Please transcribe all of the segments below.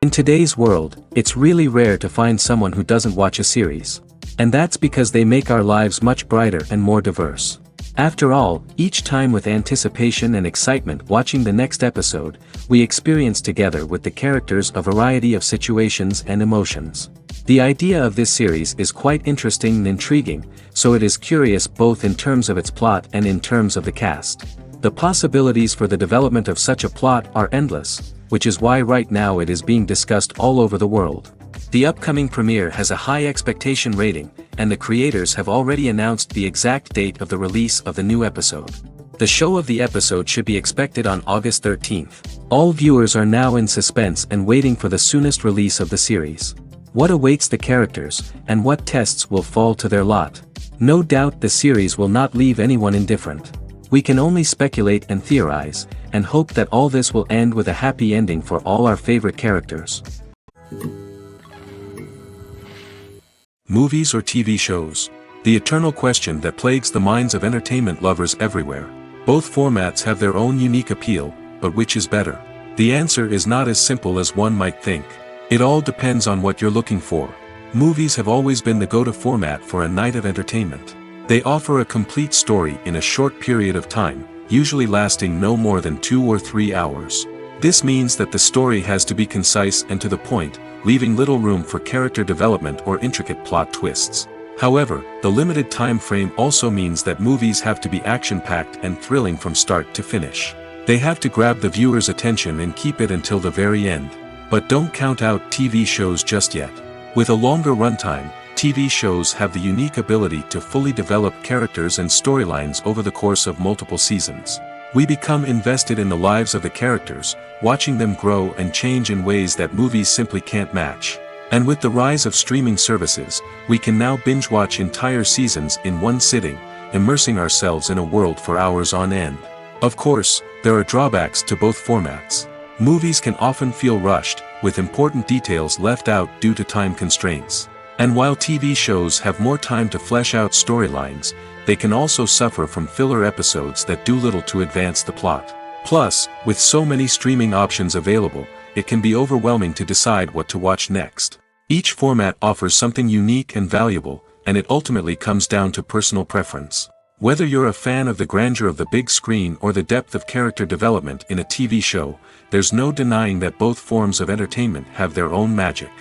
In today's world, it's really rare to find someone who doesn't watch a series. And that's because they make our lives much brighter and more diverse. After all, each time with anticipation and excitement watching the next episode, we experience together with the characters a variety of situations and emotions. The idea of this series is quite interesting and intriguing, so it is curious both in terms of its plot and in terms of the cast. The possibilities for the development of such a plot are endless, which is why right now it is being discussed all over the world. The upcoming premiere has a high expectation rating, and the creators have already announced the exact date of the release of the new episode. The show of the episode should be expected on August 13th. All viewers are now in suspense and waiting for the soonest release of the series. What awaits the characters, and what tests will fall to their lot? No doubt the series will not leave anyone indifferent. We can only speculate and theorize, and hope that all this will end with a happy ending for all our favorite characters. Movies or TV shows? The eternal question that plagues the minds of entertainment lovers everywhere. Both formats have their own unique appeal, but which is better? The answer is not as simple as one might think. It all depends on what you're looking for. Movies have always been the go-to format for a night of entertainment. They offer a complete story in a short period of time, usually lasting no more than 2 or 3 hours. This means that the story has to be concise and to the point, leaving little room for character development or intricate plot twists. However, the limited time frame also means that movies have to be action-packed and thrilling from start to finish. They have to grab the viewer's attention and keep it until the very end. But don't count out TV shows just yet. With a longer runtime, TV shows have the unique ability to fully develop characters and storylines over the course of multiple seasons. We become invested in the lives of the characters, watching them grow and change in ways that movies simply can't match. And with the rise of streaming services, we can now binge-watch entire seasons in one sitting, immersing ourselves in a world for hours on end. Of course, there are drawbacks to both formats. Movies can often feel rushed, with important details left out due to time constraints. And while TV shows have more time to flesh out storylines, they can also suffer from filler episodes that do little to advance the plot. Plus, with so many streaming options available, it can be overwhelming to decide what to watch next. Each format offers something unique and valuable, and it ultimately comes down to personal preference. Whether you're a fan of the grandeur of the big screen or the depth of character development in a TV show, there's no denying that both forms of entertainment have their own magic.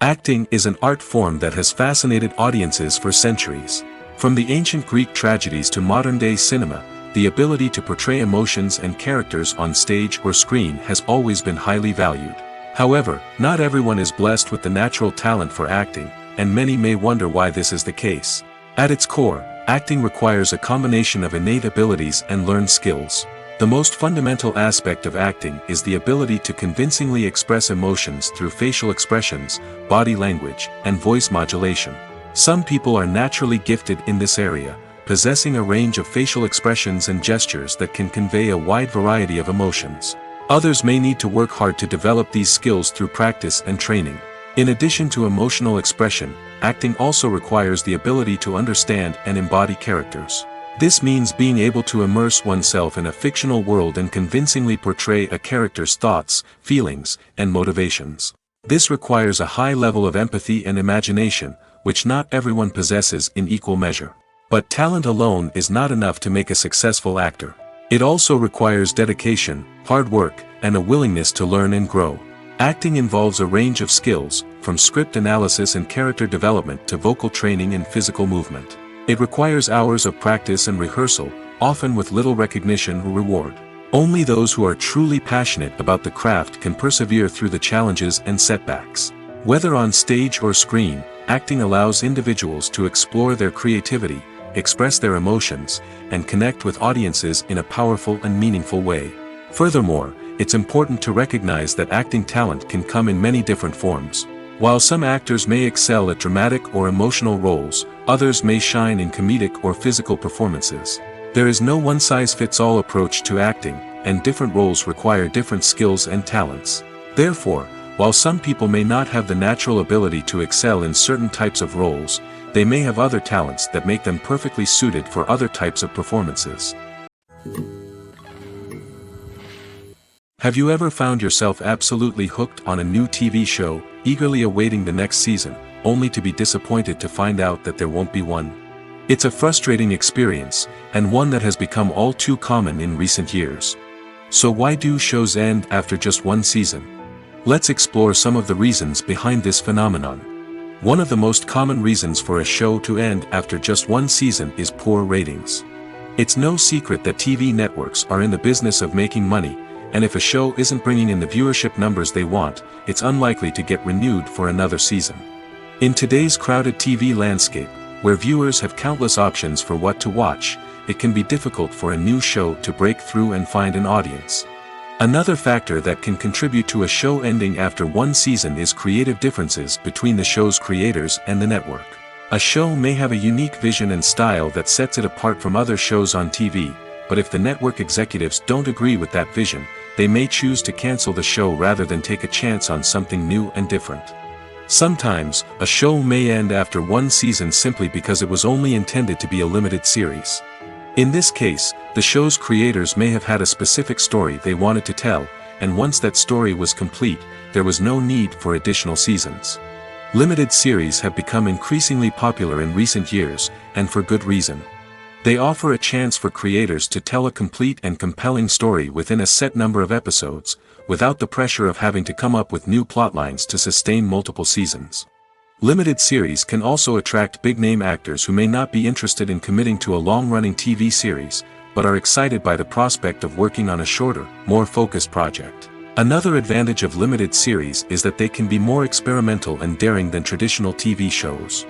Acting is an art form that has fascinated audiences for centuries. From the ancient Greek tragedies to modern-day cinema, the ability to portray emotions and characters on stage or screen has always been highly valued. However, not everyone is blessed with the natural talent for acting, and many may wonder why this is the case. At its core, acting requires a combination of innate abilities and learned skills. The most fundamental aspect of acting is the ability to convincingly express emotions through facial expressions, body language, and voice modulation. Some people are naturally gifted in this area, possessing a range of facial expressions and gestures that can convey a wide variety of emotions. Others may need to work hard to develop these skills through practice and training. In addition to emotional expression, acting also requires the ability to understand and embody characters. This means being able to immerse oneself in a fictional world and convincingly portray a character's thoughts, feelings, and motivations. This requires a high level of empathy and imagination, which not everyone possesses in equal measure. But talent alone is not enough to make a successful actor. It also requires dedication, hard work, and a willingness to learn and grow. Acting involves a range of skills, from script analysis and character development to vocal training and physical movement. It requires hours of practice and rehearsal, often with little recognition or reward. Only those who are truly passionate about the craft can persevere through the challenges and setbacks. Whether on stage or screen, acting allows individuals to explore their creativity, express their emotions, and connect with audiences in a powerful and meaningful way. Furthermore, it's important to recognize that acting talent can come in many different forms. While some actors may excel at dramatic or emotional roles, others may shine in comedic or physical performances. There is no one-size-fits-all approach to acting, and different roles require different skills and talents. Therefore, while some people may not have the natural ability to excel in certain types of roles, they may have other talents that make them perfectly suited for other types of performances. Have you ever found yourself absolutely hooked on a new TV show, eagerly awaiting the next season, only to be disappointed to find out that there won't be one? It's a frustrating experience, and one that has become all too common in recent years. So why do shows end after just one season? Let's explore some of the reasons behind this phenomenon. One of the most common reasons for a show to end after just one season is poor ratings. It's no secret that TV networks are in the business of making money, and if a show isn't bringing in the viewership numbers they want, it's unlikely to get renewed for another season. In today's crowded TV landscape, where viewers have countless options for what to watch, it can be difficult for a new show to break through and find an audience. Another factor that can contribute to a show ending after one season is creative differences between the show's creators and the network. A show may have a unique vision and style that sets it apart from other shows on TV, but if the network executives don't agree with that vision, they may choose to cancel the show rather than take a chance on something new and different. Sometimes, a show may end after one season simply because it was only intended to be a limited series. In this case, the show's creators may have had a specific story they wanted to tell, and once that story was complete, there was no need for additional seasons. Limited series have become increasingly popular in recent years, and for good reason. They offer a chance for creators to tell a complete and compelling story within a set number of episodes, without the pressure of having to come up with new plotlines to sustain multiple seasons. Limited series can also attract big-name actors who may not be interested in committing to a long-running TV series, but are excited by the prospect of working on a shorter, more focused project. Another advantage of limited series is that they can be more experimental and daring than traditional TV shows.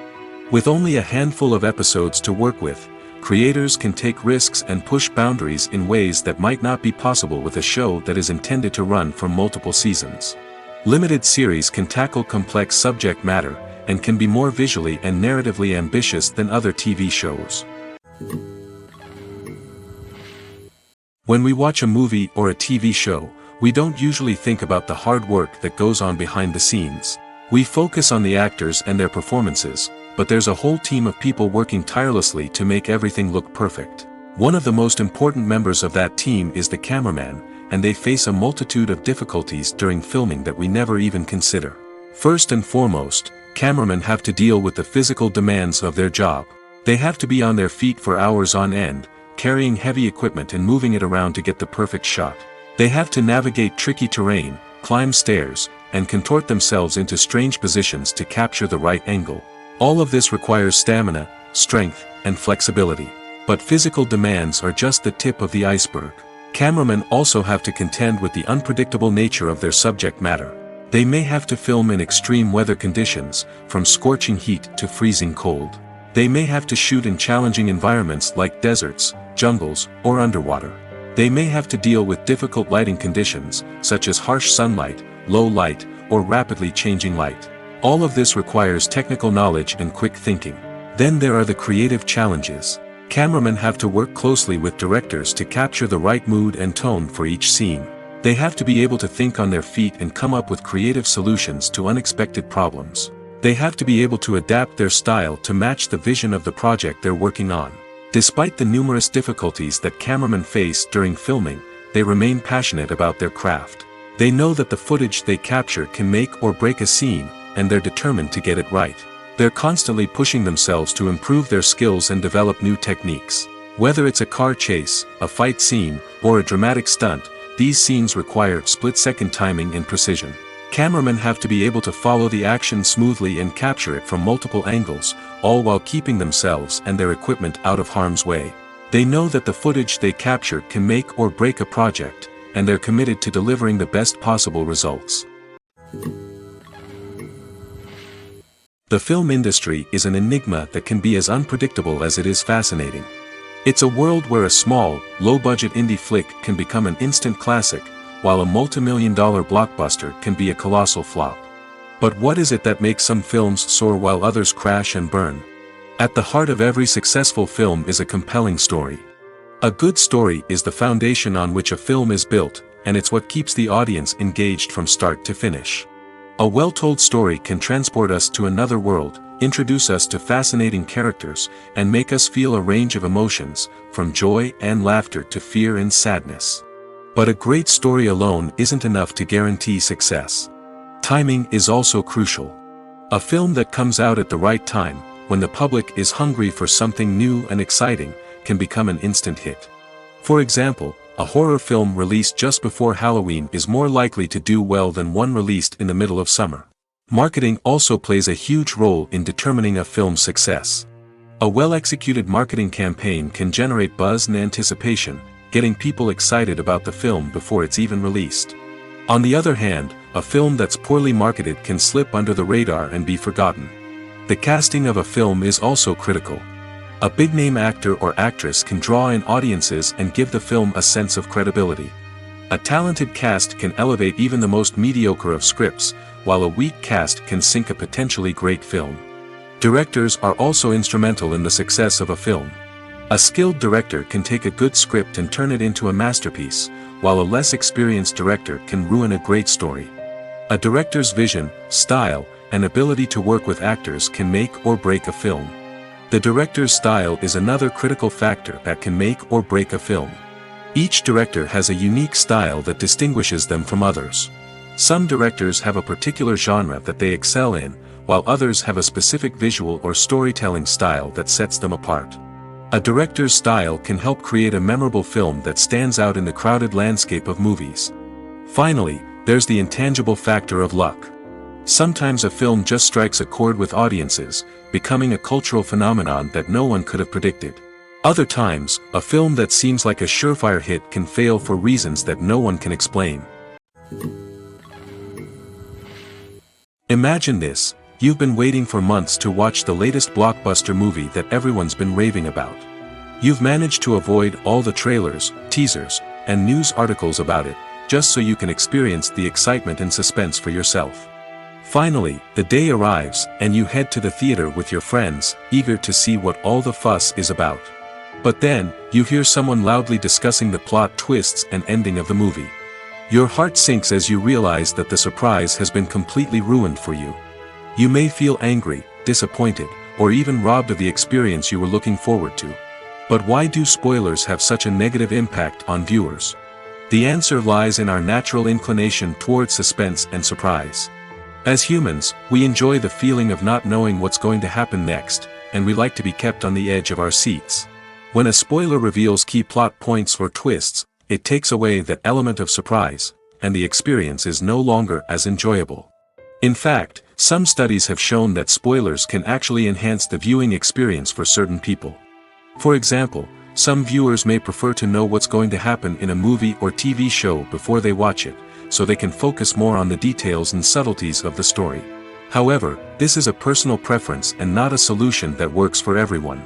With only a handful of episodes to work with, creators can take risks and push boundaries in ways that might not be possible with a show that is intended to run for multiple seasons. Limited series can tackle complex subject matter, and can be more visually and narratively ambitious than other TV shows. When we watch a movie or a TV show, we don't usually think about the hard work that goes on behind the scenes. We focus on the actors and their performances, but there's a whole team of people working tirelessly to make everything look perfect. One of the most important members of that team is the cameraman, and they face a multitude of difficulties during filming that we never even consider. First and foremost, cameramen have to deal with the physical demands of their job. They have to be on their feet for hours on end, carrying heavy equipment and moving it around to get the perfect shot. They have to navigate tricky terrain, climb stairs, and contort themselves into strange positions to capture the right angle. All of this requires stamina, strength, and flexibility. But physical demands are just the tip of the iceberg. Cameramen also have to contend with the unpredictable nature of their subject matter. They may have to film in extreme weather conditions, from scorching heat to freezing cold. They may have to shoot in challenging environments like deserts, jungles, or underwater. They may have to deal with difficult lighting conditions, such as harsh sunlight, low light, or rapidly changing light. All of this requires technical knowledge and quick thinking. Then there are the creative challenges. Cameramen have to work closely with directors to capture the right mood and tone for each scene. They have to be able to think on their feet and come up with creative solutions to unexpected problems. They have to be able to adapt their style to match the vision of the project they're working on. Despite the numerous difficulties that cameramen face during filming, they remain passionate about their craft. They know that the footage they capture can make or break a scene, and they're determined to get it right. They're constantly pushing themselves to improve their skills and develop new techniques. Whether it's a car chase, a fight scene, or a dramatic stunt, these scenes require split-second timing and precision. Cameramen have to be able to follow the action smoothly and capture it from multiple angles, all while keeping themselves and their equipment out of harm's way. They know that the footage they capture can make or break a project, and they're committed to delivering the best possible results. The film industry is an enigma that can be as unpredictable as it is fascinating. It's a world where a small, low-budget indie flick can become an instant classic, while a multi-million-dollar blockbuster can be a colossal flop. But what is it that makes some films soar while others crash and burn? At the heart of every successful film is a compelling story. A good story is the foundation on which a film is built, and it's what keeps the audience engaged from start to finish. A well-told story can transport us to another world, introduce us to fascinating characters, and make us feel a range of emotions, from joy and laughter to fear and sadness. But a great story alone isn't enough to guarantee success. Timing is also crucial. A film that comes out at the right time, when the public is hungry for something new and exciting, can become an instant hit. For example, a horror film released just before Halloween is more likely to do well than one released in the middle of summer. Marketing also plays a huge role in determining a film's success. A well-executed marketing campaign can generate buzz and anticipation, getting people excited about the film before it's even released. On the other hand, a film that's poorly marketed can slip under the radar and be forgotten. The casting of a film is also critical. A big-name actor or actress can draw in audiences and give the film a sense of credibility. A talented cast can elevate even the most mediocre of scripts, while a weak cast can sink a potentially great film. Directors are also instrumental in the success of a film. A skilled director can take a good script and turn it into a masterpiece, while a less experienced director can ruin a great story. A director's vision, style, and ability to work with actors can make or break a film. The director's style is another critical factor that can make or break a film. Each director has a unique style that distinguishes them from others. Some directors have a particular genre that they excel in, while others have a specific visual or storytelling style that sets them apart. A director's style can help create a memorable film that stands out in the crowded landscape of movies. Finally, there's the intangible factor of luck. Sometimes a film just strikes a chord with audiences, becoming a cultural phenomenon that no one could have predicted. Other times, a film that seems like a surefire hit can fail for reasons that no one can explain. Imagine this. You've been waiting for months to watch the latest blockbuster movie that everyone's been raving about. You've managed to avoid all the trailers, teasers, and news articles about it, just so you can experience the excitement and suspense for yourself. Finally, the day arrives, and you head to the theater with your friends, eager to see what all the fuss is about. But then, you hear someone loudly discussing the plot twists and ending of the movie. Your heart sinks as you realize that the surprise has been completely ruined for you. You may feel angry, disappointed, or even robbed of the experience you were looking forward to. But why do spoilers have such a negative impact on viewers? The answer lies in our natural inclination toward suspense and surprise. As humans, we enjoy the feeling of not knowing what's going to happen next, and we like to be kept on the edge of our seats. When a spoiler reveals key plot points or twists, it takes away that element of surprise, and the experience is no longer as enjoyable. In fact, some studies have shown that spoilers can actually enhance the viewing experience for certain people. For example, some viewers may prefer to know what's going to happen in a movie or TV show before they watch it, so they can focus more on the details and subtleties of the story. However, this is a personal preference and not a solution that works for everyone.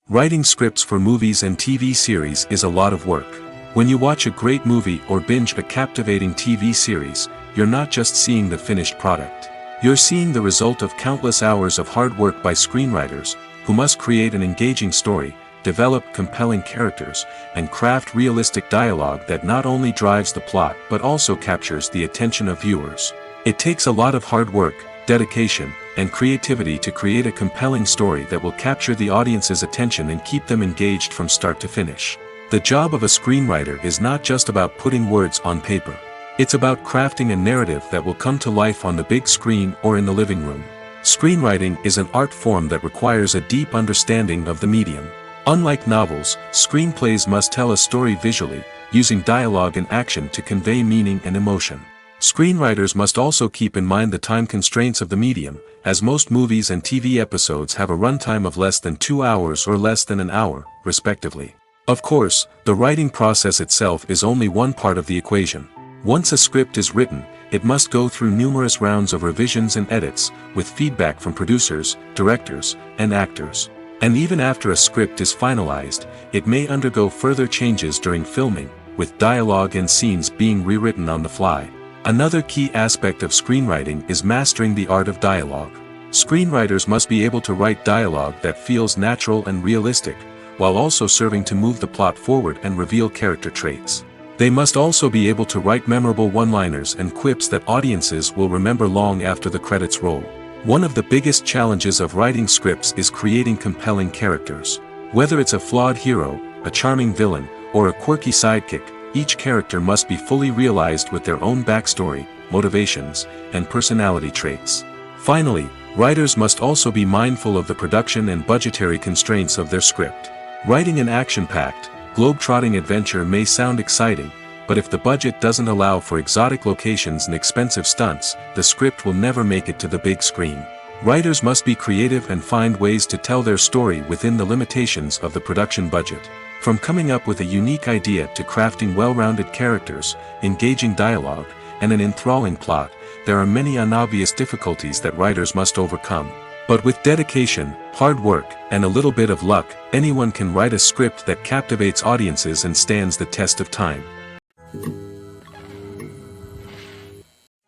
Writing scripts for movies and TV series is a lot of work. When you watch a great movie or binge a captivating TV series, you're not just seeing the finished product. You're seeing the result of countless hours of hard work by screenwriters, who must create an engaging story, develop compelling characters, and craft realistic dialogue that not only drives the plot but also captures the attention of viewers. It takes a lot of hard work, dedication, and creativity to create a compelling story that will capture the audience's attention and keep them engaged from start to finish. The job of a screenwriter is not just about putting words on paper. It's about crafting a narrative that will come to life on the big screen or in the living room. Screenwriting is an art form that requires a deep understanding of the medium. Unlike novels, screenplays must tell a story visually, using dialogue and action to convey meaning and emotion. Screenwriters must also keep in mind the time constraints of the medium, as most movies and TV episodes have a runtime of less than 2 hours or less than an hour, respectively. Of course, the writing process itself is only one part of the equation. Once a script is written, it must go through numerous rounds of revisions and edits, with feedback from producers, directors, and actors. And even after a script is finalized, it may undergo further changes during filming, with dialogue and scenes being rewritten on the fly. Another key aspect of screenwriting is mastering the art of dialogue. Screenwriters must be able to write dialogue that feels natural and realistic, while also serving to move the plot forward and reveal character traits. They must also be able to write memorable one-liners and quips that audiences will remember long after the credits roll. One of the biggest challenges of writing scripts is creating compelling characters. Whether it's a flawed hero, a charming villain, or a quirky sidekick, each character must be fully realized with their own backstory, motivations, and personality traits. Finally, writers must also be mindful of the production and budgetary constraints of their script. Writing an action-packed, globe-trotting adventure may sound exciting, but if the budget doesn't allow for exotic locations and expensive stunts, the script will never make it to the big screen. Writers must be creative and find ways to tell their story within the limitations of the production budget. From coming up with a unique idea to crafting well-rounded characters, engaging dialogue, and an enthralling plot, there are many unobvious difficulties that writers must overcome. But with dedication, hard work, and a little bit of luck, anyone can write a script that captivates audiences and stands the test of time.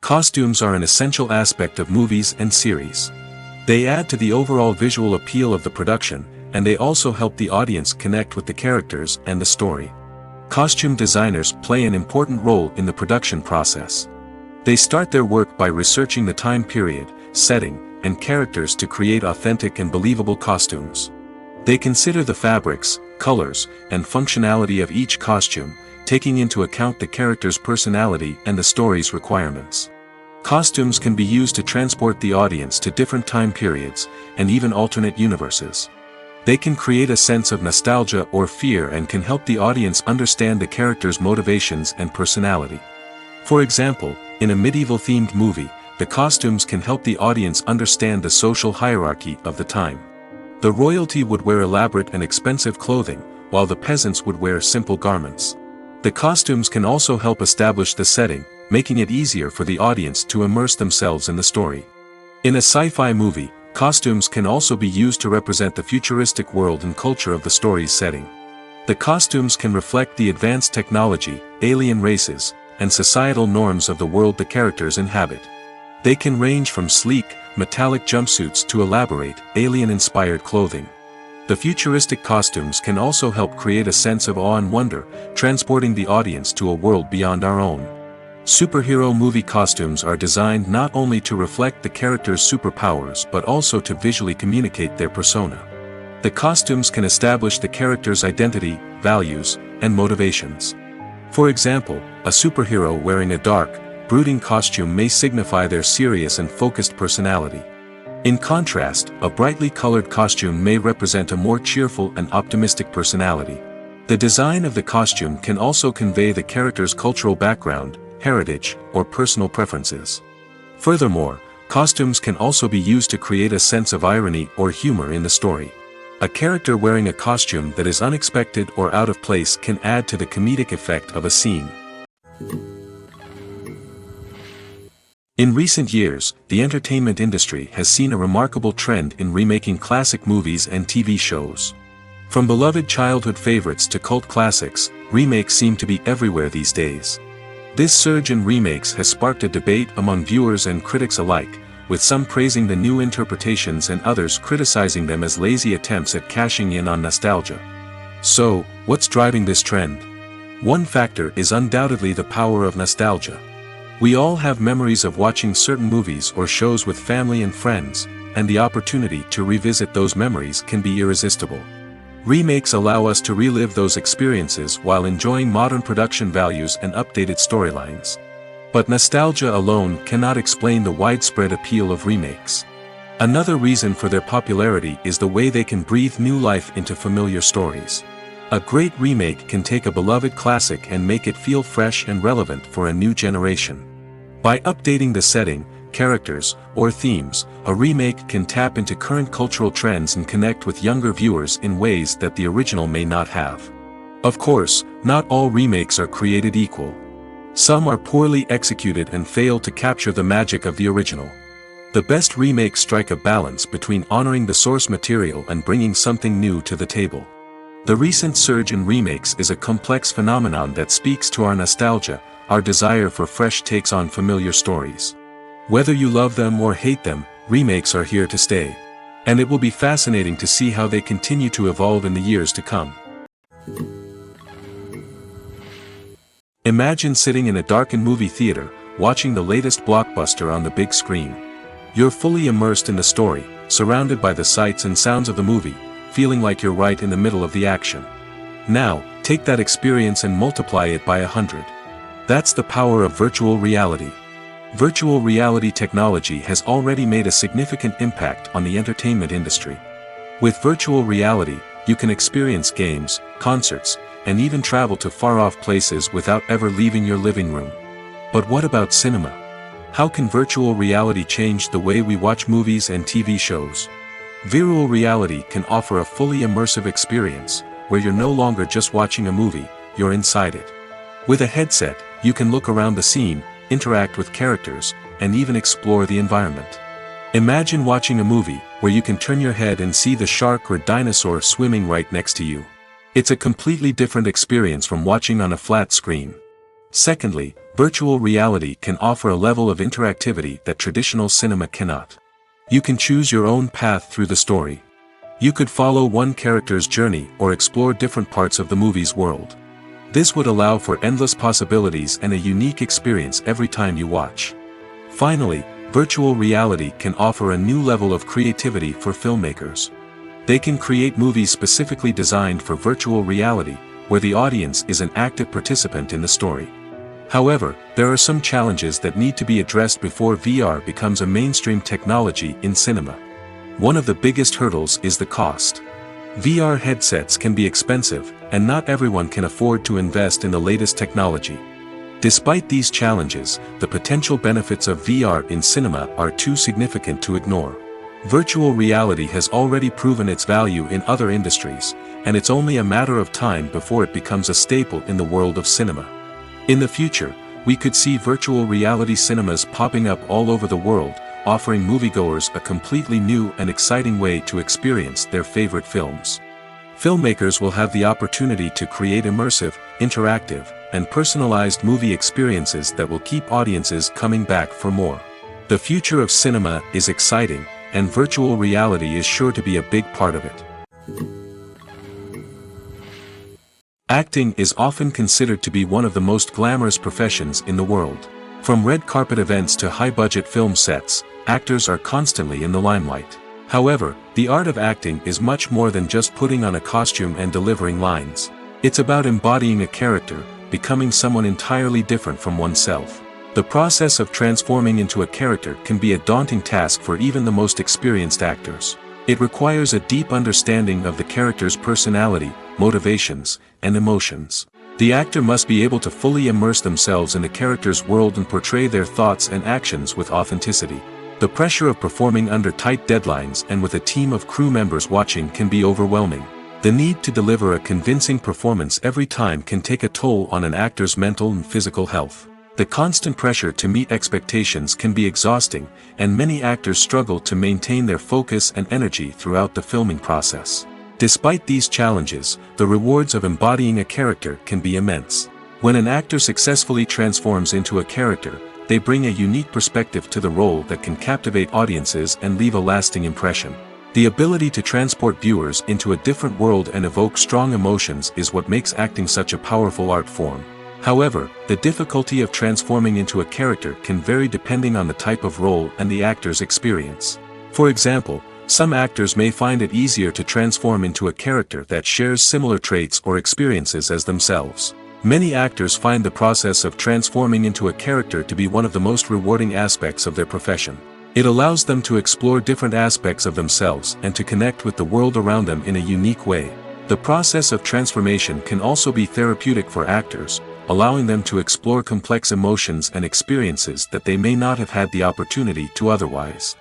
Costumes are an essential aspect of movies and series. They add to the overall visual appeal of the production, and they also help the audience connect with the characters and the story. Costume designers play an important role in the production process. They start their work by researching the time period, setting, and characters to create authentic and believable costumes. They consider the fabrics, colors, and functionality of each costume, taking into account the character's personality and the story's requirements. Costumes can be used to transport the audience to different time periods, and even alternate universes. They can create a sense of nostalgia or fear and can help the audience understand the character's motivations and personality. For example, in a medieval-themed movie, the costumes can help the audience understand the social hierarchy of the time. The royalty would wear elaborate and expensive clothing, while the peasants would wear simple garments. The costumes can also help establish the setting, making it easier for the audience to immerse themselves in the story. In a sci-fi movie, costumes can also be used to represent the futuristic world and culture of the story's setting. The costumes can reflect the advanced technology, alien races, and societal norms of the world the characters inhabit. They can range from sleek, metallic jumpsuits to elaborate, alien-inspired clothing. The futuristic costumes can also help create a sense of awe and wonder, transporting the audience to a world beyond our own. Superhero movie costumes are designed not only to reflect the character's superpowers but also to visually communicate their persona. The costumes can establish the character's identity, values, and motivations. For example, a superhero wearing a dark, brooding costume may signify their serious and focused personality. In contrast, a brightly colored costume may represent a more cheerful and optimistic personality. The design of the costume can also convey the character's cultural background, heritage, or personal preferences. Furthermore, costumes can also be used to create a sense of irony or humor in the story. A character wearing a costume that is unexpected or out of place can add to the comedic effect of a scene. In recent years, the entertainment industry has seen a remarkable trend in remaking classic movies and TV shows. From beloved childhood favorites to cult classics, remakes seem to be everywhere these days. This surge in remakes has sparked a debate among viewers and critics alike, with some praising the new interpretations and others criticizing them as lazy attempts at cashing in on nostalgia. So, what's driving this trend? One factor is undoubtedly the power of nostalgia. We all have memories of watching certain movies or shows with family and friends, and the opportunity to revisit those memories can be irresistible. Remakes allow us to relive those experiences while enjoying modern production values and updated storylines. But nostalgia alone cannot explain the widespread appeal of remakes. Another reason for their popularity is the way they can breathe new life into familiar stories. A great remake can take a beloved classic and make it feel fresh and relevant for a new generation. By updating the setting, characters, or themes, a remake can tap into current cultural trends and connect with younger viewers in ways that the original may not have. Of course, not all remakes are created equal. Some are poorly executed and fail to capture the magic of the original. The best remakes strike a balance between honoring the source material and bringing something new to the table. The recent surge in remakes is a complex phenomenon that speaks to our nostalgia, our desire for fresh takes on familiar stories. Whether you love them or hate them, remakes are here to stay. And it will be fascinating to see how they continue to evolve in the years to come. Imagine sitting in a darkened movie theater, watching the latest blockbuster on the big screen. You're fully immersed in the story, surrounded by the sights and sounds of the movie, feeling like you're right in the middle of the action. Now, take that experience and multiply it by 100. That's the power of virtual reality. Virtual reality technology has already made a significant impact on the entertainment industry. With virtual reality, you can experience games, concerts, and even travel to far-off places without ever leaving your living room. But what about cinema? How can virtual reality change the way we watch movies and TV shows? Virtual reality can offer a fully immersive experience, where you're no longer just watching a movie, you're inside it. With a headset, you can look around the scene, interact with characters, and even explore the environment. Imagine watching a movie, where you can turn your head and see the shark or dinosaur swimming right next to you. It's a completely different experience from watching on a flat screen. Secondly, virtual reality can offer a level of interactivity that traditional cinema cannot. You can choose your own path through the story. You could follow one character's journey or explore different parts of the movie's world. This would allow for endless possibilities and a unique experience every time you watch. Finally, virtual reality can offer a new level of creativity for filmmakers. They can create movies specifically designed for virtual reality, where the audience is an active participant in the story. However, there are some challenges that need to be addressed before VR becomes a mainstream technology in cinema. One of the biggest hurdles is the cost. VR headsets can be expensive, and not everyone can afford to invest in the latest technology. Despite these challenges, the potential benefits of VR in cinema are too significant to ignore. Virtual reality has already proven its value in other industries, and it's only a matter of time before it becomes a staple in the world of cinema. In the future, we could see virtual reality cinemas popping up all over the world, offering moviegoers a completely new and exciting way to experience their favorite films. Filmmakers will have the opportunity to create immersive, interactive, and personalized movie experiences that will keep audiences coming back for more. The future of cinema is exciting, and virtual reality is sure to be a big part of it. Acting is often considered to be one of the most glamorous professions in the world. From red carpet events to high-budget film sets, actors are constantly in the limelight. However, the art of acting is much more than just putting on a costume and delivering lines. It's about embodying a character, becoming someone entirely different from oneself. The process of transforming into a character can be a daunting task for even the most experienced actors. It requires a deep understanding of the character's personality, motivations, and emotions. The actor must be able to fully immerse themselves in the character's world and portray their thoughts and actions with authenticity. The pressure of performing under tight deadlines and with a team of crew members watching can be overwhelming. The need to deliver a convincing performance every time can take a toll on an actor's mental and physical health. The constant pressure to meet expectations can be exhausting, and many actors struggle to maintain their focus and energy throughout the filming process. Despite these challenges, the rewards of embodying a character can be immense. When an actor successfully transforms into a character, they bring a unique perspective to the role that can captivate audiences and leave a lasting impression. The ability to transport viewers into a different world and evoke strong emotions is what makes acting such a powerful art form. However, the difficulty of transforming into a character can vary depending on the type of role and the actor's experience. For example, some actors may find it easier to transform into a character that shares similar traits or experiences as themselves. Many actors find the process of transforming into a character to be one of the most rewarding aspects of their profession. It allows them to explore different aspects of themselves and to connect with the world around them in a unique way. The process of transformation can also be therapeutic for actors, allowing them to explore complex emotions and experiences that they may not have had the opportunity to otherwise.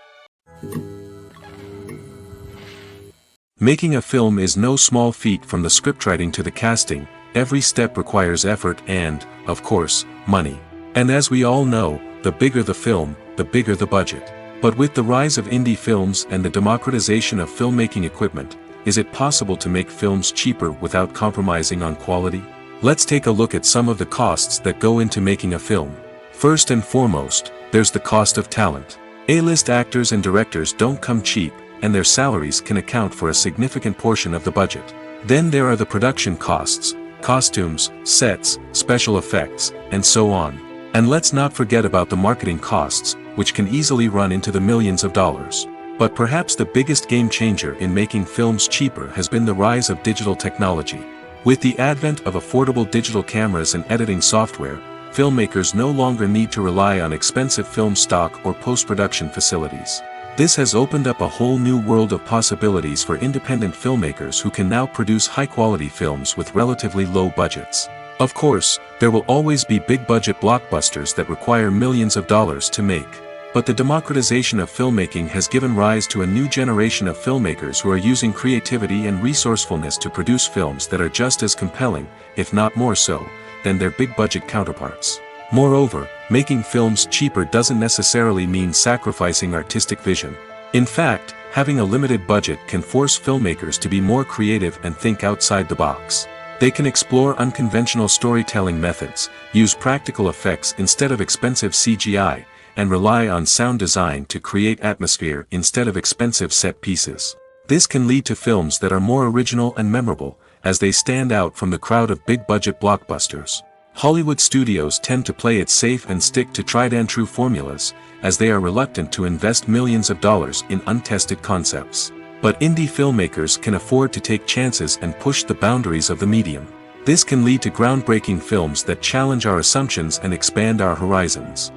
Making a film is no small feat. From the scriptwriting to the casting, every step requires effort and, of course, money. And as we all know, the bigger the film, the bigger the budget. But with the rise of indie films and the democratization of filmmaking equipment, is it possible to make films cheaper without compromising on quality? Let's take a look at some of the costs that go into making a film. First and foremost, there's the cost of talent. A-list actors and directors don't come cheap, and their salaries can account for a significant portion of the budget. Then there are the production costs, costumes, sets, special effects, and so on. And let's not forget about the marketing costs, which can easily run into the millions of dollars. But perhaps the biggest game changer in making films cheaper has been the rise of digital technology. With the advent of affordable digital cameras and editing software, filmmakers no longer need to rely on expensive film stock or post-production facilities. This has opened up a whole new world of possibilities for independent filmmakers who can now produce high-quality films with relatively low budgets. Of course, there will always be big-budget blockbusters that require millions of dollars to make. But the democratization of filmmaking has given rise to a new generation of filmmakers who are using creativity and resourcefulness to produce films that are just as compelling, if not more so, than their big-budget counterparts. Moreover, making films cheaper doesn't necessarily mean sacrificing artistic vision. In fact, having a limited budget can force filmmakers to be more creative and think outside the box. They can explore unconventional storytelling methods, use practical effects instead of expensive CGI, and rely on sound design to create atmosphere instead of expensive set pieces. This can lead to films that are more original and memorable, as they stand out from the crowd of big-budget blockbusters. Hollywood studios tend to play it safe and stick to tried-and-true formulas, as they are reluctant to invest millions of dollars in untested concepts. But indie filmmakers can afford to take chances and push the boundaries of the medium. This can lead to groundbreaking films that challenge our assumptions and expand our horizons.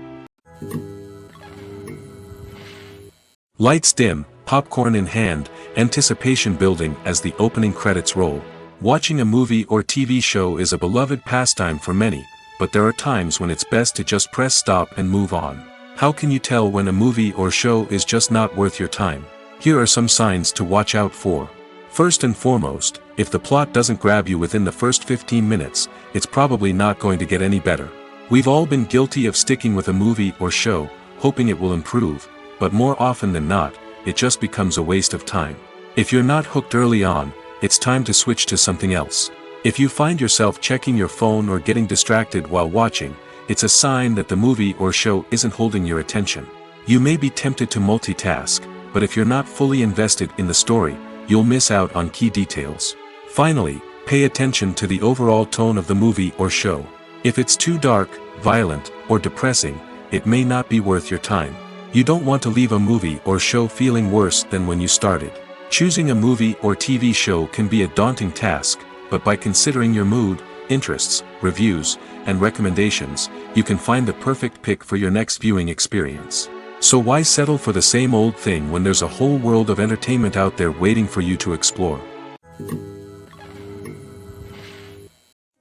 Lights dim, popcorn in hand, anticipation building as the opening credits roll. Watching a movie or TV show is a beloved pastime for many, but there are times when it's best to just press stop and move on. How can you tell when a movie or show is just not worth your time? Here are some signs to watch out for. First and foremost, if the plot doesn't grab you within the first 15 minutes, it's probably not going to get any better. We've all been guilty of sticking with a movie or show, hoping it will improve, but more often than not, it just becomes a waste of time. If you're not hooked early on, it's time to switch to something else. If you find yourself checking your phone or getting distracted while watching, it's a sign that the movie or show isn't holding your attention. You may be tempted to multitask, but if you're not fully invested in the story, you'll miss out on key details. Finally, pay attention to the overall tone of the movie or show. If it's too dark, violent, or depressing, it may not be worth your time. You don't want to leave a movie or show feeling worse than when you started. Choosing a movie or TV show can be a daunting task, but by considering your mood, interests, reviews, and recommendations, you can find the perfect pick for your next viewing experience. So why settle for the same old thing when there's a whole world of entertainment out there waiting for you to explore?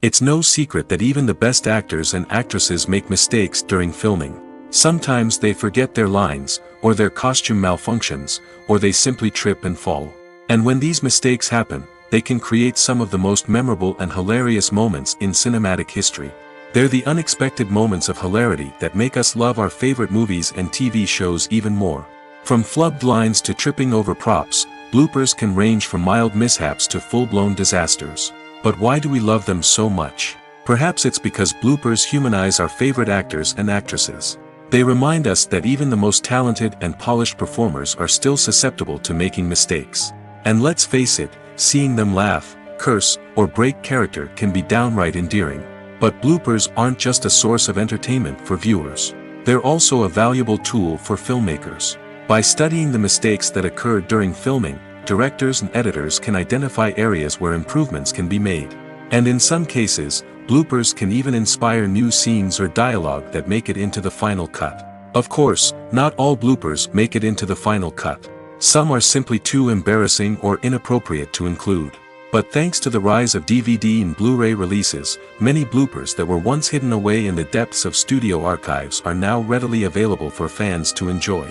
It's no secret that even the best actors and actresses make mistakes during filming. Sometimes they forget their lines, or their costume malfunctions, or they simply trip and fall. And when these mistakes happen, they can create some of the most memorable and hilarious moments in cinematic history. They're the unexpected moments of hilarity that make us love our favorite movies and TV shows even more. From flubbed lines to tripping over props, bloopers can range from mild mishaps to full-blown disasters. But why do we love them so much? Perhaps it's because bloopers humanize our favorite actors and actresses. They remind us that even the most talented and polished performers are still susceptible to making mistakes. And let's face it, seeing them laugh, curse, or break character can be downright endearing. But bloopers aren't just a source of entertainment for viewers. They're also a valuable tool for filmmakers. By studying the mistakes that occur during filming, directors and editors can identify areas where improvements can be made. And in some cases, bloopers can even inspire new scenes or dialogue that make it into the final cut. Of course, not all bloopers make it into the final cut. Some are simply too embarrassing or inappropriate to include. But thanks to the rise of DVD and Blu-ray releases, many bloopers that were once hidden away in the depths of studio archives are now readily available for fans to enjoy.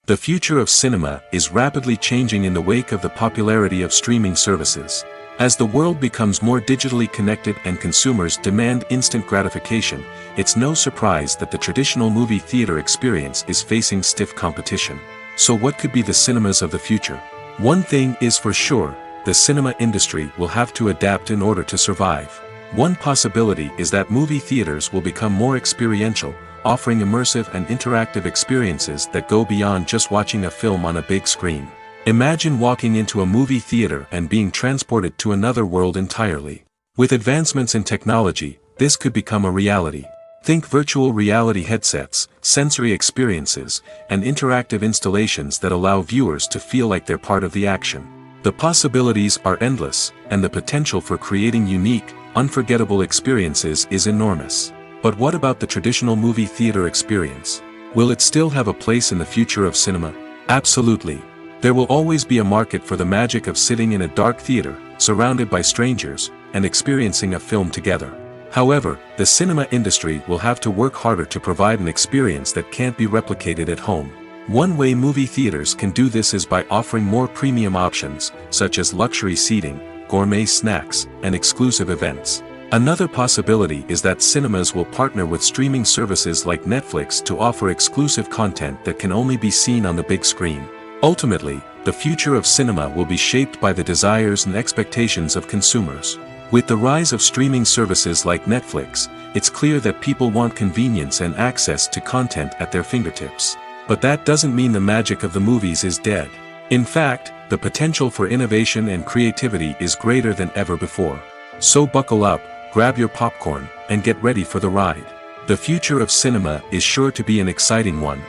The future of cinema is rapidly changing in the wake of the popularity of streaming services. As the world becomes more digitally connected and consumers demand instant gratification, it's no surprise that the traditional movie theater experience is facing stiff competition. So what could be the cinemas of the future? One thing is for sure, the cinema industry will have to adapt in order to survive. One possibility is that movie theaters will become more experiential, offering immersive and interactive experiences that go beyond just watching a film on a big screen. Imagine walking into a movie theater and being transported to another world entirely. With advancements in technology, this could become a reality. Think virtual reality headsets, sensory experiences, and interactive installations that allow viewers to feel like they're part of the action. The possibilities are endless, and the potential for creating unique, unforgettable experiences is enormous. But what about the traditional movie theater experience? Will it still have a place in the future of cinema? Absolutely. There will always be a market for the magic of sitting in a dark theater, surrounded by strangers, and experiencing a film together. However, the cinema industry will have to work harder to provide an experience that can't be replicated at home. One way movie theaters can do this is by offering more premium options, such as luxury seating, gourmet snacks, and exclusive events. Another possibility is that cinemas will partner with streaming services like Netflix to offer exclusive content that can only be seen on the big screen. Ultimately, the future of cinema will be shaped by the desires and expectations of consumers. With the rise of streaming services like Netflix, it's clear that people want convenience and access to content at their fingertips. But that doesn't mean the magic of the movies is dead. In fact, the potential for innovation and creativity is greater than ever before. So buckle up, grab your popcorn, and get ready for the ride. The future of cinema is sure to be an exciting one.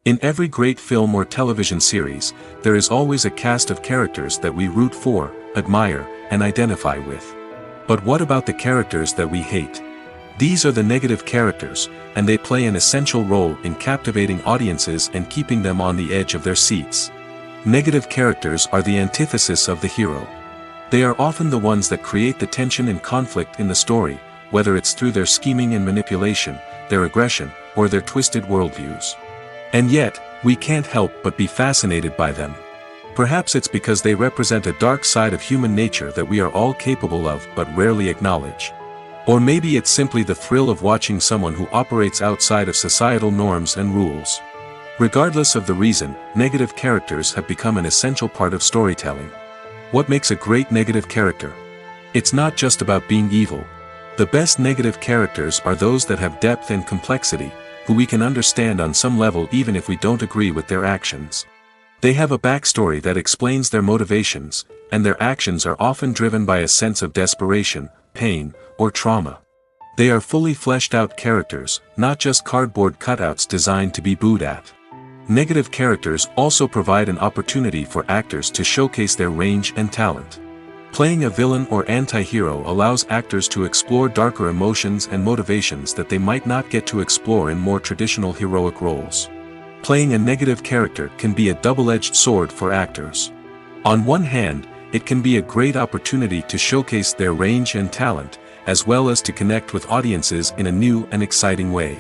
In every great film or television series, there is always a cast of characters that we root for, admire, and identify with. But what about the characters that we hate? These are the negative characters, and they play an essential role in captivating audiences and keeping them on the edge of their seats. Negative characters are the antithesis of the hero. They are often the ones that create the tension and conflict in the story, whether it's through their scheming and manipulation, their aggression, or their twisted worldviews. And yet, we can't help but be fascinated by them. Perhaps it's because they represent a dark side of human nature that we are all capable of but rarely acknowledge. Or maybe it's simply the thrill of watching someone who operates outside of societal norms and rules. Regardless of the reason, negative characters have become an essential part of storytelling. What makes a great negative character? It's not just about being evil. The best negative characters are those that have depth and complexity, who we can understand on some level even if we don't agree with their actions. They have a backstory that explains their motivations, and their actions are often driven by a sense of desperation, pain, or trauma. They are fully fleshed out characters, not just cardboard cutouts designed to be booed at. Negative characters also provide an opportunity for actors to showcase their range and talent. Playing a villain or anti-hero allows actors to explore darker emotions and motivations that they might not get to explore in more traditional heroic roles. Playing a negative character can be a double-edged sword for actors. On one hand, it can be a great opportunity to showcase their range and talent, as well as to connect with audiences in a new and exciting way.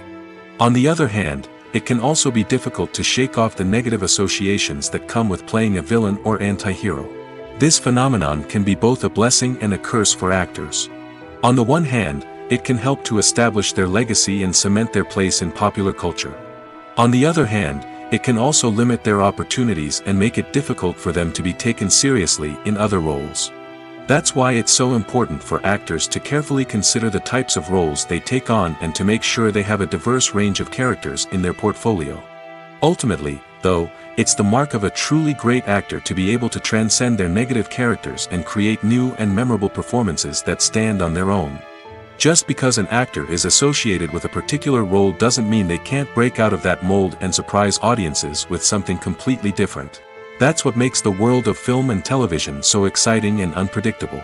On the other hand, it can also be difficult to shake off the negative associations that come with playing a villain or anti-hero. This phenomenon can be both a blessing and a curse for actors. On the one hand, it can help to establish their legacy and cement their place in popular culture. On the other hand, it can also limit their opportunities and make it difficult for them to be taken seriously in other roles. That's why it's so important for actors to carefully consider the types of roles they take on and to make sure they have a diverse range of characters in their portfolio. Ultimately, though, it's the mark of a truly great actor to be able to transcend their negative characters and create new and memorable performances that stand on their own. Just because an actor is associated with a particular role doesn't mean they can't break out of that mold and surprise audiences with something completely different. That's what makes the world of film and television so exciting and unpredictable.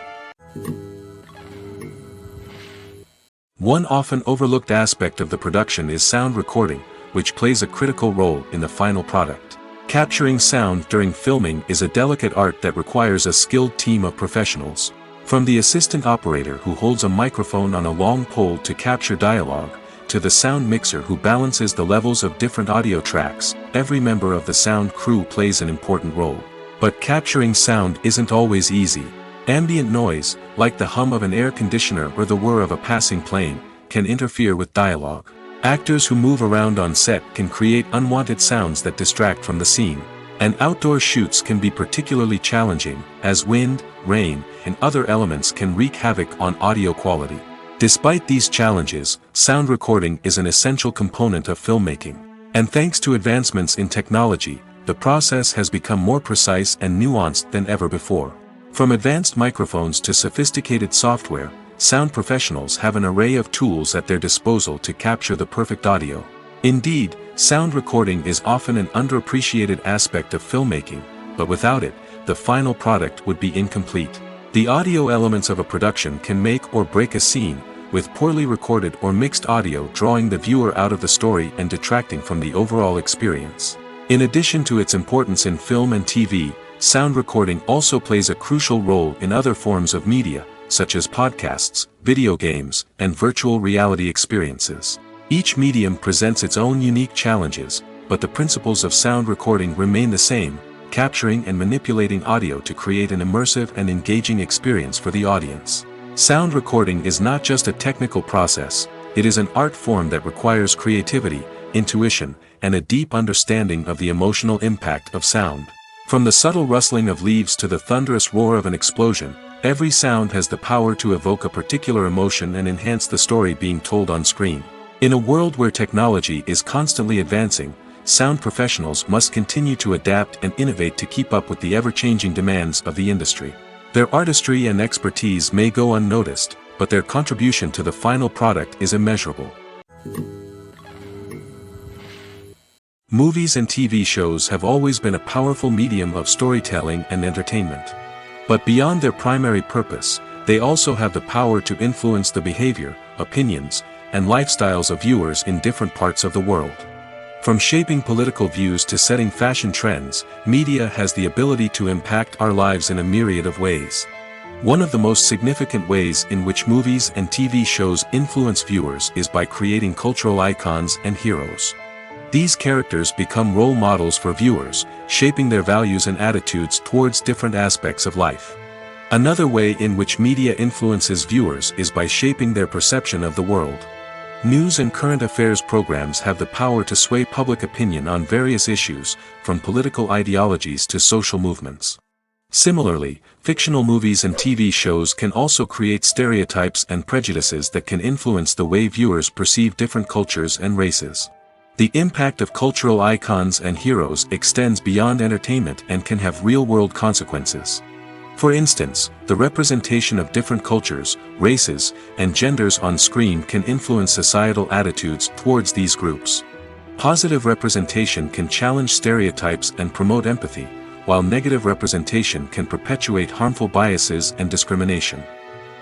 One often overlooked aspect of the production is sound recording, which plays a critical role in the final product. Capturing sound during filming is a delicate art that requires a skilled team of professionals. From the assistant operator who holds a microphone on a long pole to capture dialogue, to the sound mixer who balances the levels of different audio tracks, every member of the sound crew plays an important role. But capturing sound isn't always easy. Ambient noise, like the hum of an air conditioner or the whir of a passing plane, can interfere with dialogue. Actors who move around on set can create unwanted sounds that distract from the scene. And outdoor shoots can be particularly challenging, as wind, rain, and other elements can wreak havoc on audio quality. Despite these challenges, sound recording is an essential component of filmmaking. And thanks to advancements in technology, the process has become more precise and nuanced than ever before. From advanced microphones to sophisticated software, sound professionals have an array of tools at their disposal to capture the perfect audio. Indeed, sound recording is often an underappreciated aspect of filmmaking, but without it, the final product would be incomplete. The audio elements of a production can make or break a scene, with poorly recorded or mixed audio drawing the viewer out of the story and detracting from the overall experience. In addition to its importance in film and TV, sound recording also plays a crucial role in other forms of media, such as podcasts, video games, and virtual reality experiences. Each medium presents its own unique challenges, but the principles of sound recording remain the same, capturing and manipulating audio to create an immersive and engaging experience for the audience. Sound recording is not just a technical process, it is an art form that requires creativity, intuition, and a deep understanding of the emotional impact of sound. From the subtle rustling of leaves to the thunderous roar of an explosion, every sound has the power to evoke a particular emotion and enhance the story being told on screen. In a world where technology is constantly advancing, sound professionals must continue to adapt and innovate to keep up with the ever-changing demands of the industry. Their artistry and expertise may go unnoticed, but their contribution to the final product is immeasurable. Movies and TV shows have always been a powerful medium of storytelling and entertainment. But beyond their primary purpose, they also have the power to influence the behavior, opinions, and lifestyles of viewers in different parts of the world. From shaping political views to setting fashion trends, media has the ability to impact our lives in a myriad of ways. One of the most significant ways in which movies and TV shows influence viewers is by creating cultural icons and heroes. These characters become role models for viewers, shaping their values and attitudes towards different aspects of life. Another way in which media influences viewers is by shaping their perception of the world. News and current affairs programs have the power to sway public opinion on various issues, from political ideologies to social movements. Similarly, fictional movies and TV shows can also create stereotypes and prejudices that can influence the way viewers perceive different cultures and races. The impact of cultural icons and heroes extends beyond entertainment and can have real-world consequences. For instance, the representation of different cultures, races, and genders on screen can influence societal attitudes towards these groups. Positive representation can challenge stereotypes and promote empathy, while negative representation can perpetuate harmful biases and discrimination.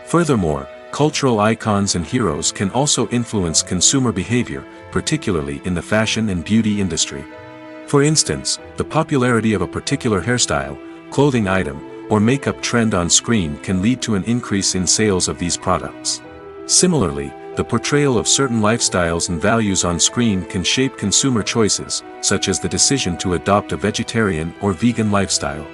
Furthermore, cultural icons and heroes can also influence consumer behavior, particularly in the fashion and beauty industry. For instance, the popularity of a particular hairstyle, clothing item, or makeup trend on screen can lead to an increase in sales of these products. Similarly, the portrayal of certain lifestyles and values on screen can shape consumer choices, such as the decision to adopt a vegetarian or vegan lifestyle.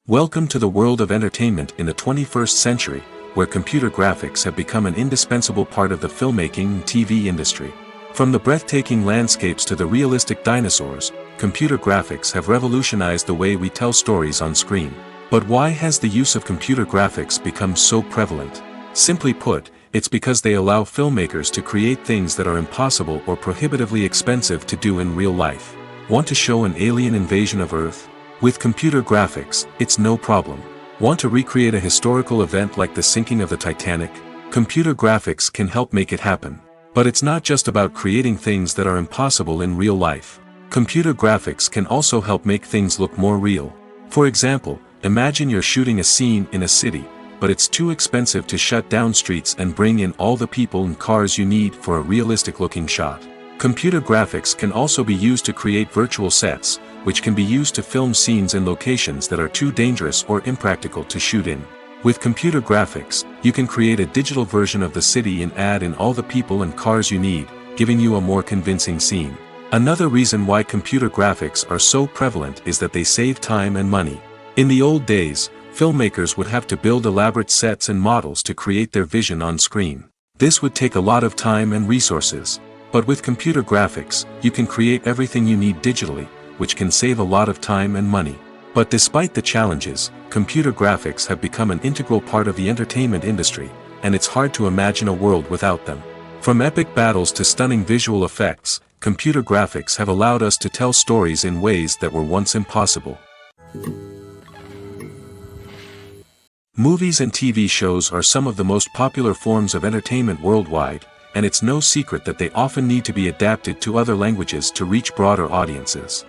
Welcome to the world of entertainment in the 21st century, where computer graphics have become an indispensable part of the filmmaking and TV industry. From the breathtaking landscapes to the realistic dinosaurs, computer graphics have revolutionized the way we tell stories on screen. But why has the use of computer graphics become so prevalent? Simply put, it's because they allow filmmakers to create things that are impossible or prohibitively expensive to do in real life. Want to show an alien invasion of Earth? With computer graphics, it's no problem. Want to recreate a historical event like the sinking of the Titanic? Computer graphics can help make it happen. But it's not just about creating things that are impossible in real life. Computer graphics can also help make things look more real. For example, imagine you're shooting a scene in a city, but it's too expensive to shut down streets and bring in all the people and cars you need for a realistic-looking shot. Computer graphics can also be used to create virtual sets, which can be used to film scenes in locations that are too dangerous or impractical to shoot in. With computer graphics, you can create a digital version of the city and add in all the people and cars you need, giving you a more convincing scene. Another reason why computer graphics are so prevalent is that they save time and money. In the old days, filmmakers would have to build elaborate sets and models to create their vision on screen. This would take a lot of time and resources. But with computer graphics, you can create everything you need digitally, which can save a lot of time and money. But despite the challenges, computer graphics have become an integral part of the entertainment industry, and it's hard to imagine a world without them. From epic battles to stunning visual effects, computer graphics have allowed us to tell stories in ways that were once impossible. Movies and TV shows are some of the most popular forms of entertainment worldwide, and it's no secret that they often need to be adapted to other languages to reach broader audiences.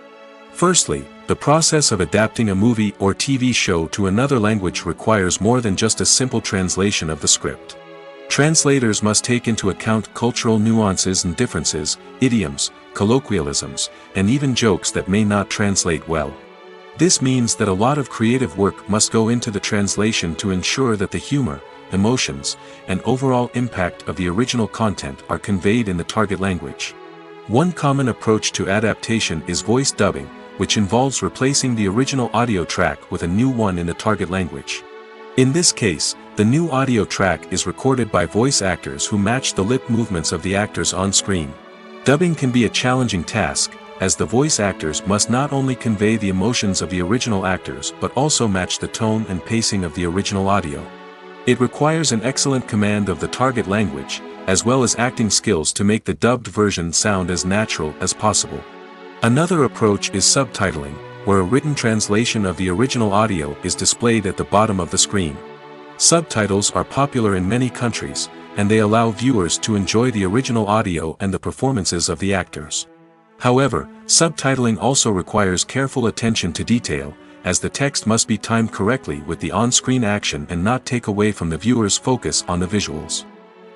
Firstly, the process of adapting a movie or TV show to another language requires more than just a simple translation of the script. Translators must take into account cultural nuances and differences, idioms, colloquialisms, and even jokes that may not translate well. This means that a lot of creative work must go into the translation to ensure that the humor, emotions, and overall impact of the original content are conveyed in the target language. One common approach to adaptation is voice dubbing, which involves replacing the original audio track with a new one in the target language. In this case, the new audio track is recorded by voice actors who match the lip movements of the actors on screen. Dubbing can be a challenging task, as the voice actors must not only convey the emotions of the original actors but also match the tone and pacing of the original audio. It requires an excellent command of the target language, as well as acting skills to make the dubbed version sound as natural as possible. Another approach is subtitling, where a written translation of the original audio is displayed at the bottom of the screen. Subtitles are popular in many countries, and they allow viewers to enjoy the original audio and the performances of the actors. However, subtitling also requires careful attention to detail, as the text must be timed correctly with the on-screen action and not take away from the viewer's focus on the visuals.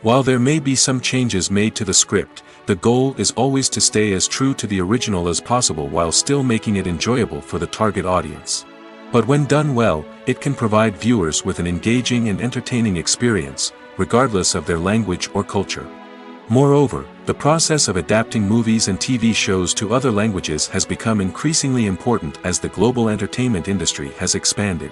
While there may be some changes made to the script, the goal is always to stay as true to the original as possible while still making it enjoyable for the target audience. But when done well, it can provide viewers with an engaging and entertaining experience, regardless of their language or culture. Moreover, the process of adapting movies and TV shows to other languages has become increasingly important as the global entertainment industry has expanded.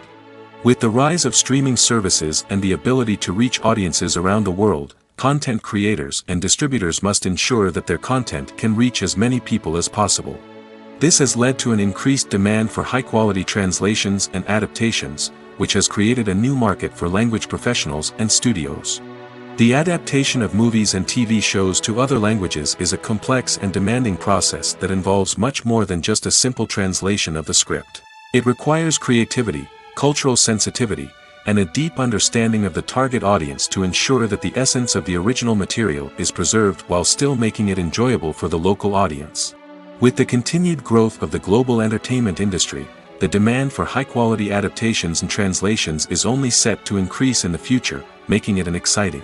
With the rise of streaming services and the ability to reach audiences around the world, content creators and distributors must ensure that their content can reach as many people as possible. This has led to an increased demand for high-quality translations and adaptations, which has created a new market for language professionals and studios. The adaptation of movies and TV shows to other languages is a complex and demanding process that involves much more than just a simple translation of the script. It requires creativity, cultural sensitivity, and a deep understanding of the target audience to ensure that the essence of the original material is preserved while still making it enjoyable for the local audience. With the continued growth of the global entertainment industry, the demand for high-quality adaptations and translations is only set to increase in the future, making it an exciting.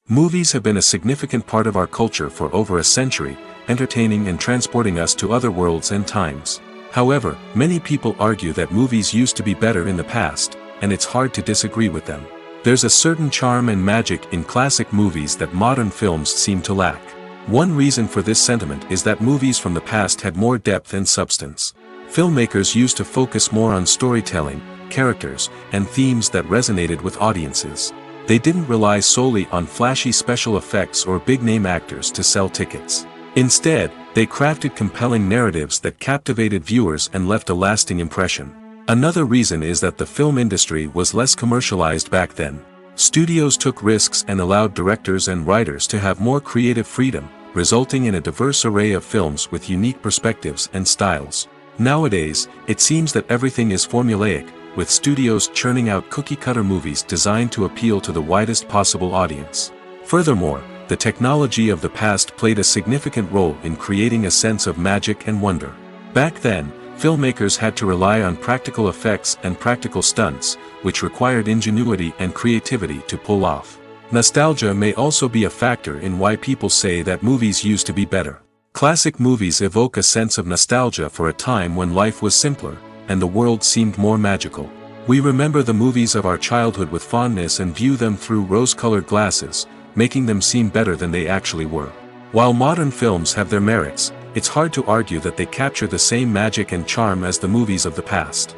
Movies have been a significant part of our culture for over a century, entertaining and transporting us to other worlds and times. However, many people argue that movies used to be better in the past, and it's hard to disagree with them. There's a certain charm and magic in classic movies that modern films seem to lack. One reason for this sentiment is that movies from the past had more depth and substance. Filmmakers used to focus more on storytelling, characters, and themes that resonated with audiences. They didn't rely solely on flashy special effects or big-name actors to sell tickets. Instead, they crafted compelling narratives that captivated viewers and left a lasting impression. Another reason is that the film industry was less commercialized back then. Studios took risks and allowed directors and writers to have more creative freedom, resulting in a diverse array of films with unique perspectives and styles. Nowadays, it seems that everything is formulaic, with studios churning out cookie-cutter movies designed to appeal to the widest possible audience. Furthermore, the technology of the past played a significant role in creating a sense of magic and wonder. Back then, filmmakers had to rely on practical effects and practical stunts, which required ingenuity and creativity to pull off. Nostalgia may also be a factor in why people say that movies used to be better. Classic movies evoke a sense of nostalgia for a time when life was simpler, and the world seemed more magical. We remember the movies of our childhood with fondness and view them through rose-colored glasses, making them seem better than they actually were. While modern films have their merits, it's hard to argue that they capture the same magic and charm as the movies of the past.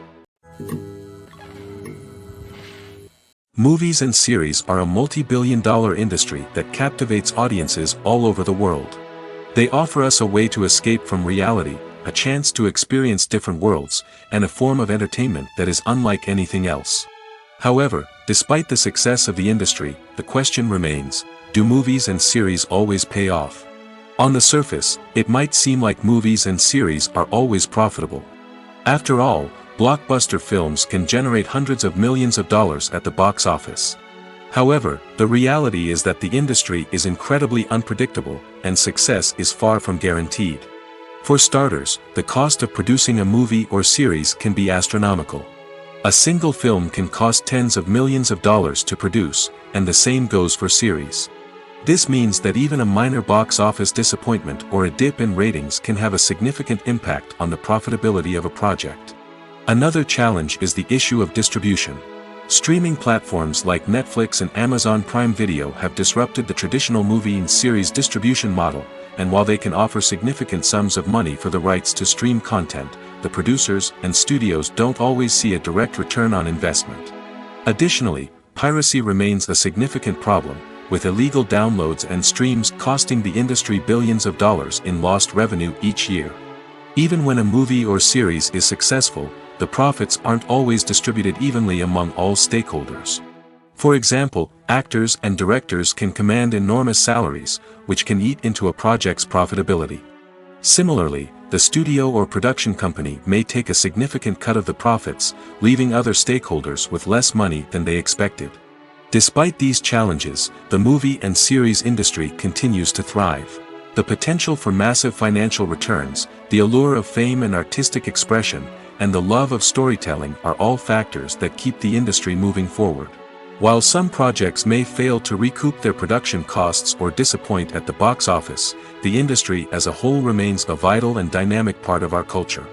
Movies and series are a multi-billion-dollar industry that captivates audiences all over the world. They offer us a way to escape from reality, a chance to experience different worlds, and a form of entertainment that is unlike anything else. However, despite the success of the industry, the question remains, do movies and series always pay off? On the surface, it might seem like movies and series are always profitable. After all, blockbuster films can generate hundreds of millions of dollars at the box office. However, the reality is that the industry is incredibly unpredictable, and success is far from guaranteed. For starters, the cost of producing a movie or series can be astronomical. A single film can cost tens of millions of dollars to produce, and the same goes for series. This means that even a minor box office disappointment or a dip in ratings can have a significant impact on the profitability of a project. Another challenge is the issue of distribution. Streaming platforms like Netflix and Amazon Prime Video have disrupted the traditional movie and series distribution model, and while they can offer significant sums of money for the rights to stream content, the producers and studios don't always see a direct return on investment. Additionally, piracy remains a significant problem, with illegal downloads and streams costing the industry billions of dollars in lost revenue each year. Even when a movie or series is successful, the profits aren't always distributed evenly among all stakeholders. For example, actors and directors can command enormous salaries, which can eat into a project's profitability. Similarly, the studio or production company may take a significant cut of the profits, leaving other stakeholders with less money than they expected. Despite these challenges, the movie and series industry continues to thrive. The potential for massive financial returns, the allure of fame and artistic expression, and the love of storytelling are all factors that keep the industry moving forward. While some projects may fail to recoup their production costs or disappoint at the box office, the industry as a whole remains a vital and dynamic part of our culture.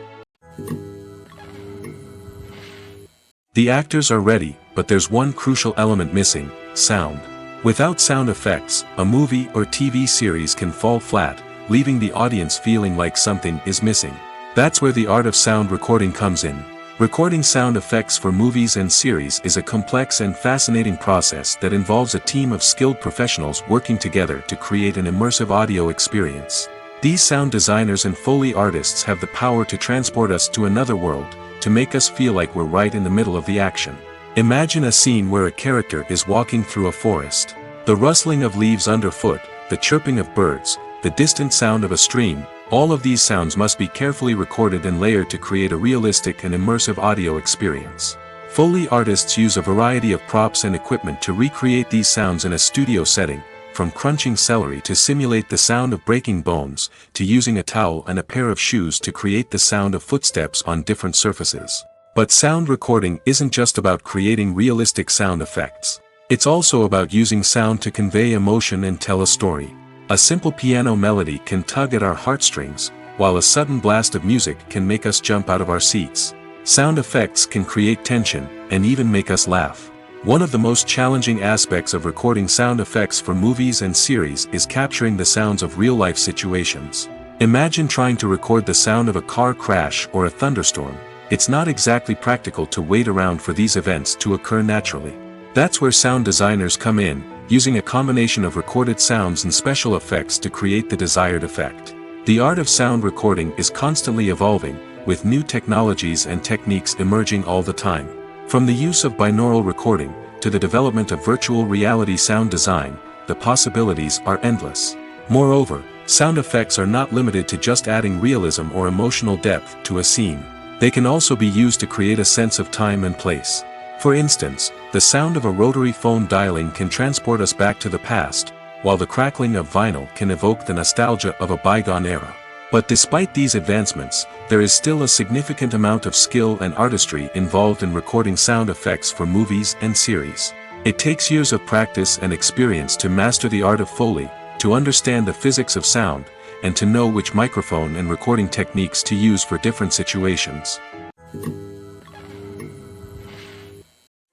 The actors are ready, but there's one crucial element missing: sound. Without sound effects, a movie or TV series can fall flat, leaving the audience feeling like something is missing. That's where the art of sound recording comes in. Recording sound effects for movies and series is a complex and fascinating process that involves a team of skilled professionals working together to create an immersive audio experience. These sound designers and Foley artists have the power to transport us to another world, to make us feel like we're right in the middle of the action. Imagine a scene where a character is walking through a forest. The rustling of leaves underfoot, the chirping of birds, the distant sound of a stream, all of these sounds must be carefully recorded and layered to create a realistic and immersive audio experience. Foley artists use a variety of props and equipment to recreate these sounds in a studio setting, from crunching celery to simulate the sound of breaking bones, to using a towel and a pair of shoes to create the sound of footsteps on different surfaces. But sound recording isn't just about creating realistic sound effects. It's also about using sound to convey emotion and tell a story. A simple piano melody can tug at our heartstrings, while a sudden blast of music can make us jump out of our seats. Sound effects can create tension, and even make us laugh. One of the most challenging aspects of recording sound effects for movies and series is capturing the sounds of real-life situations. Imagine trying to record the sound of a car crash or a thunderstorm. It's not exactly practical to wait around for these events to occur naturally. That's where sound designers come in, using a combination of recorded sounds and special effects to create the desired effect. The art of sound recording is constantly evolving, with new technologies and techniques emerging all the time. From the use of binaural recording, to the development of virtual reality sound design, the possibilities are endless. Moreover, sound effects are not limited to just adding realism or emotional depth to a scene. They can also be used to create a sense of time and place. For instance, the sound of a rotary phone dialing can transport us back to the past, while the crackling of vinyl can evoke the nostalgia of a bygone era. But despite these advancements, there is still a significant amount of skill and artistry involved in recording sound effects for movies and series. It takes years of practice and experience to master the art of Foley, to understand the physics of sound, and to know which microphone and recording techniques to use for different situations.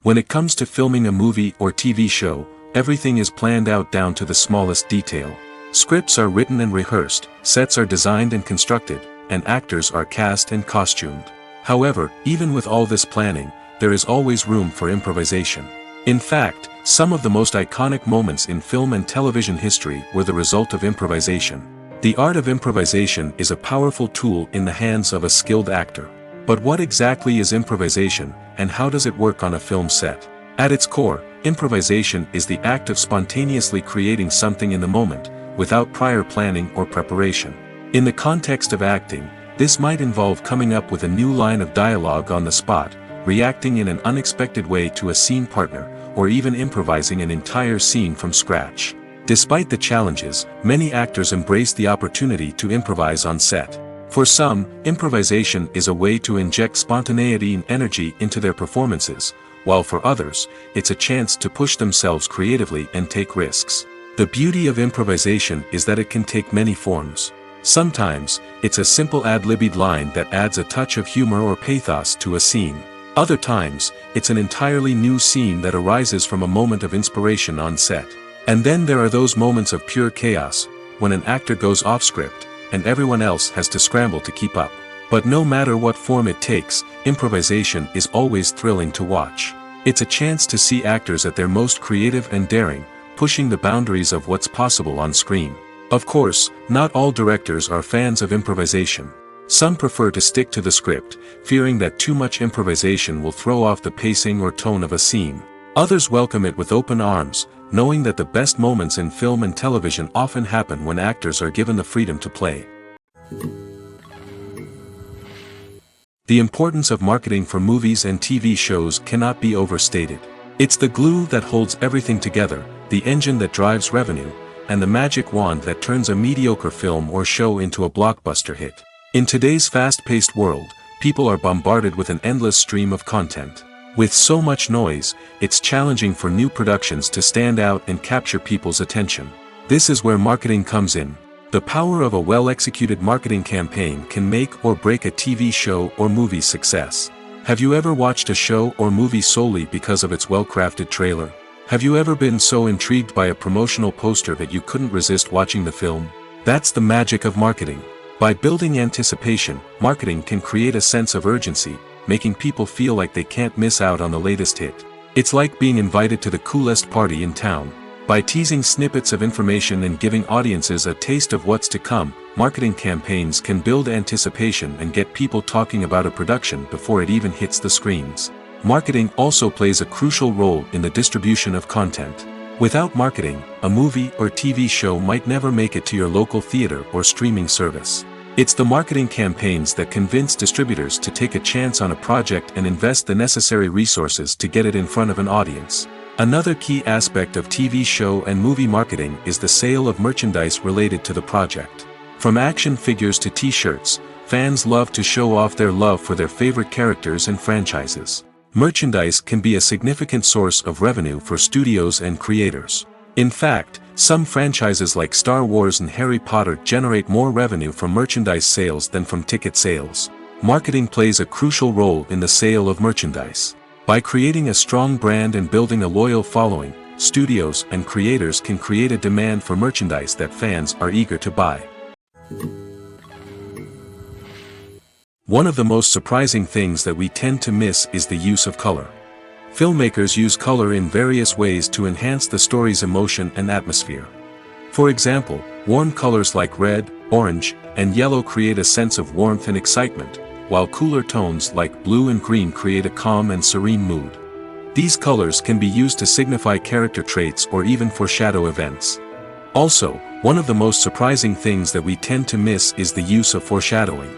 When it comes to filming a movie or TV show, everything is planned out down to the smallest detail. Scripts are written and rehearsed, sets are designed and constructed, and actors are cast and costumed. However, even with all this planning, there is always room for improvisation. In fact, some of the most iconic moments in film and television history were the result of improvisation. The art of improvisation is a powerful tool in the hands of a skilled actor. But what exactly is improvisation, and how does it work on a film set? At its core, improvisation is the act of spontaneously creating something in the moment, without prior planning or preparation. In the context of acting, this might involve coming up with a new line of dialogue on the spot, reacting in an unexpected way to a scene partner, or even improvising an entire scene from scratch. Despite the challenges, many actors embrace the opportunity to improvise on set. For some, improvisation is a way to inject spontaneity and energy into their performances, while for others, it's a chance to push themselves creatively and take risks. The beauty of improvisation is that it can take many forms. Sometimes, it's a simple ad-libbed line that adds a touch of humor or pathos to a scene. Other times, it's an entirely new scene that arises from a moment of inspiration on set. And then there are those moments of pure chaos, when an actor goes off script, and everyone else has to scramble to keep up. But no matter what form it takes, improvisation is always thrilling to watch. It's a chance to see actors at their most creative and daring, pushing the boundaries of what's possible on screen. Of course, not all directors are fans of improvisation. Some prefer to stick to the script, fearing that too much improvisation will throw off the pacing or tone of a scene. Others welcome it with open arms, knowing that the best moments in film and television often happen when actors are given the freedom to play. The importance of marketing for movies and TV shows cannot be overstated. It's the glue that holds everything together, the engine that drives revenue, and the magic wand that turns a mediocre film or show into a blockbuster hit. In today's fast-paced world, people are bombarded with an endless stream of content. With so much noise, it's challenging for new productions to stand out and capture people's attention. This is where marketing comes in. The power of a well-executed marketing campaign can make or break a TV show or movie's success. Have you ever watched a show or movie solely because of its well-crafted trailer? Have you ever been so intrigued by a promotional poster that you couldn't resist watching the film? That's the magic of marketing. By building anticipation, marketing can create a sense of urgency, making people feel like they can't miss out on the latest hit. It's like being invited to the coolest party in town. By teasing snippets of information and giving audiences a taste of what's to come, marketing campaigns can build anticipation and get people talking about a production before it even hits the screens. Marketing also plays a crucial role in the distribution of content. Without marketing, a movie or TV show might never make it to your local theater or streaming service. It's the marketing campaigns that convince distributors to take a chance on a project and invest the necessary resources to get it in front of an audience. Another key aspect of TV show and movie marketing is the sale of merchandise related to the project. From action figures to t-shirts, fans love to show off their love for their favorite characters and franchises. Merchandise can be a significant source of revenue for studios and creators. In fact, some franchises like Star Wars and Harry Potter generate more revenue from merchandise sales than from ticket sales. Marketing plays a crucial role in the sale of merchandise. By creating a strong brand and building a loyal following, studios and creators can create a demand for merchandise that fans are eager to buy. One of the most surprising things that we tend to miss is the use of color. Filmmakers use color in various ways to enhance the story's emotion and atmosphere. For example, warm colors like red, orange, and yellow create a sense of warmth and excitement, while cooler tones like blue and green create a calm and serene mood. These colors can be used to signify character traits or even foreshadow events. Also, one of the most surprising things that we tend to miss is the use of foreshadowing.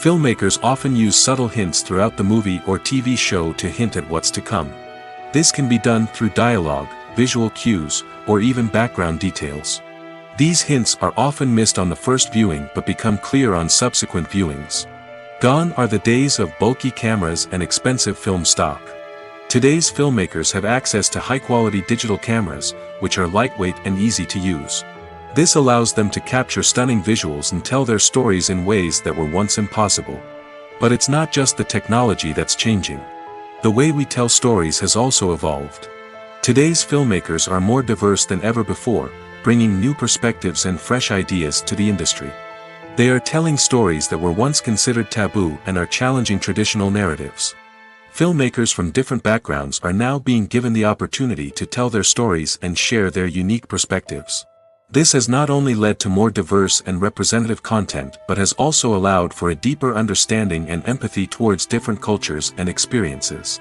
Filmmakers often use subtle hints throughout the movie or TV show to hint at what's to come. This can be done through dialogue, visual cues, or even background details. These hints are often missed on the first viewing but become clear on subsequent viewings. Gone are the days of bulky cameras and expensive film stock. Today's filmmakers have access to high-quality digital cameras, which are lightweight and easy to use. This allows them to capture stunning visuals and tell their stories in ways that were once impossible. But it's not just the technology that's changing. The way we tell stories has also evolved. Today's filmmakers are more diverse than ever before, bringing new perspectives and fresh ideas to the industry. They are telling stories that were once considered taboo and are challenging traditional narratives. Filmmakers from different backgrounds are now being given the opportunity to tell their stories and share their unique perspectives. This has not only led to more diverse and representative content but has also allowed for a deeper understanding and empathy towards different cultures and experiences.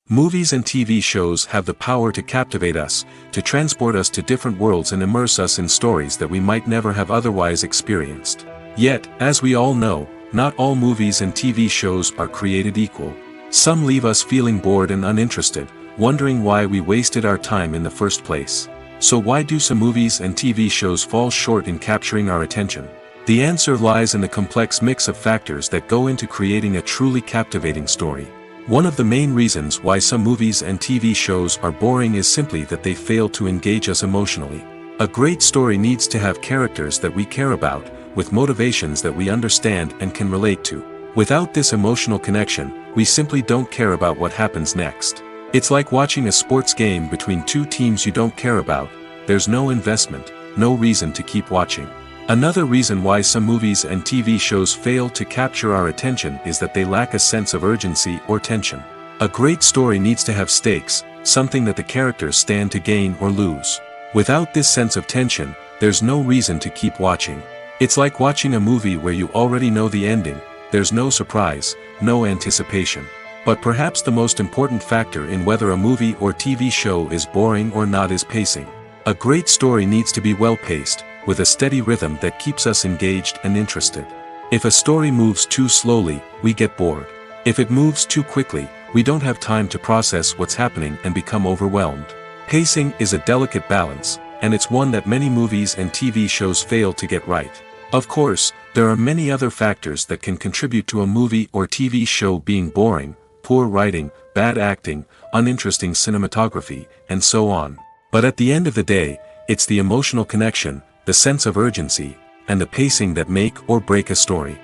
Movies and TV shows have the power to captivate us, to transport us to different worlds and immerse us in stories that we might never have otherwise experienced. Yet, as we all know, not all movies and TV shows are created equal. Some leave us feeling bored and uninterested, wondering why we wasted our time in the first place. So why do some movies and TV shows fall short in capturing our attention? The answer lies in the complex mix of factors that go into creating a truly captivating story. One of the main reasons why some movies and TV shows are boring is simply that they fail to engage us emotionally. A great story needs to have characters that we care about, with motivations that we understand and can relate to. Without this emotional connection, we simply don't care about what happens next. It's like watching a sports game between two teams you don't care about. There's no investment, no reason to keep watching. Another reason why some movies and TV shows fail to capture our attention is that they lack a sense of urgency or tension. A great story needs to have stakes, something that the characters stand to gain or lose. Without this sense of tension, there's no reason to keep watching. It's like watching a movie where you already know the ending. There's no surprise, no anticipation. But perhaps the most important factor in whether a movie or TV show is boring or not is pacing. A great story needs to be well-paced, with a steady rhythm that keeps us engaged and interested. If a story moves too slowly, we get bored. If it moves too quickly, we don't have time to process what's happening and become overwhelmed. Pacing is a delicate balance, and it's one that many movies and TV shows fail to get right. Of course, there are many other factors that can contribute to a movie or TV show being boring: poor writing, bad acting, uninteresting cinematography, and so on. But at the end of the day, it's the emotional connection, the sense of urgency, and the pacing that make or break a story.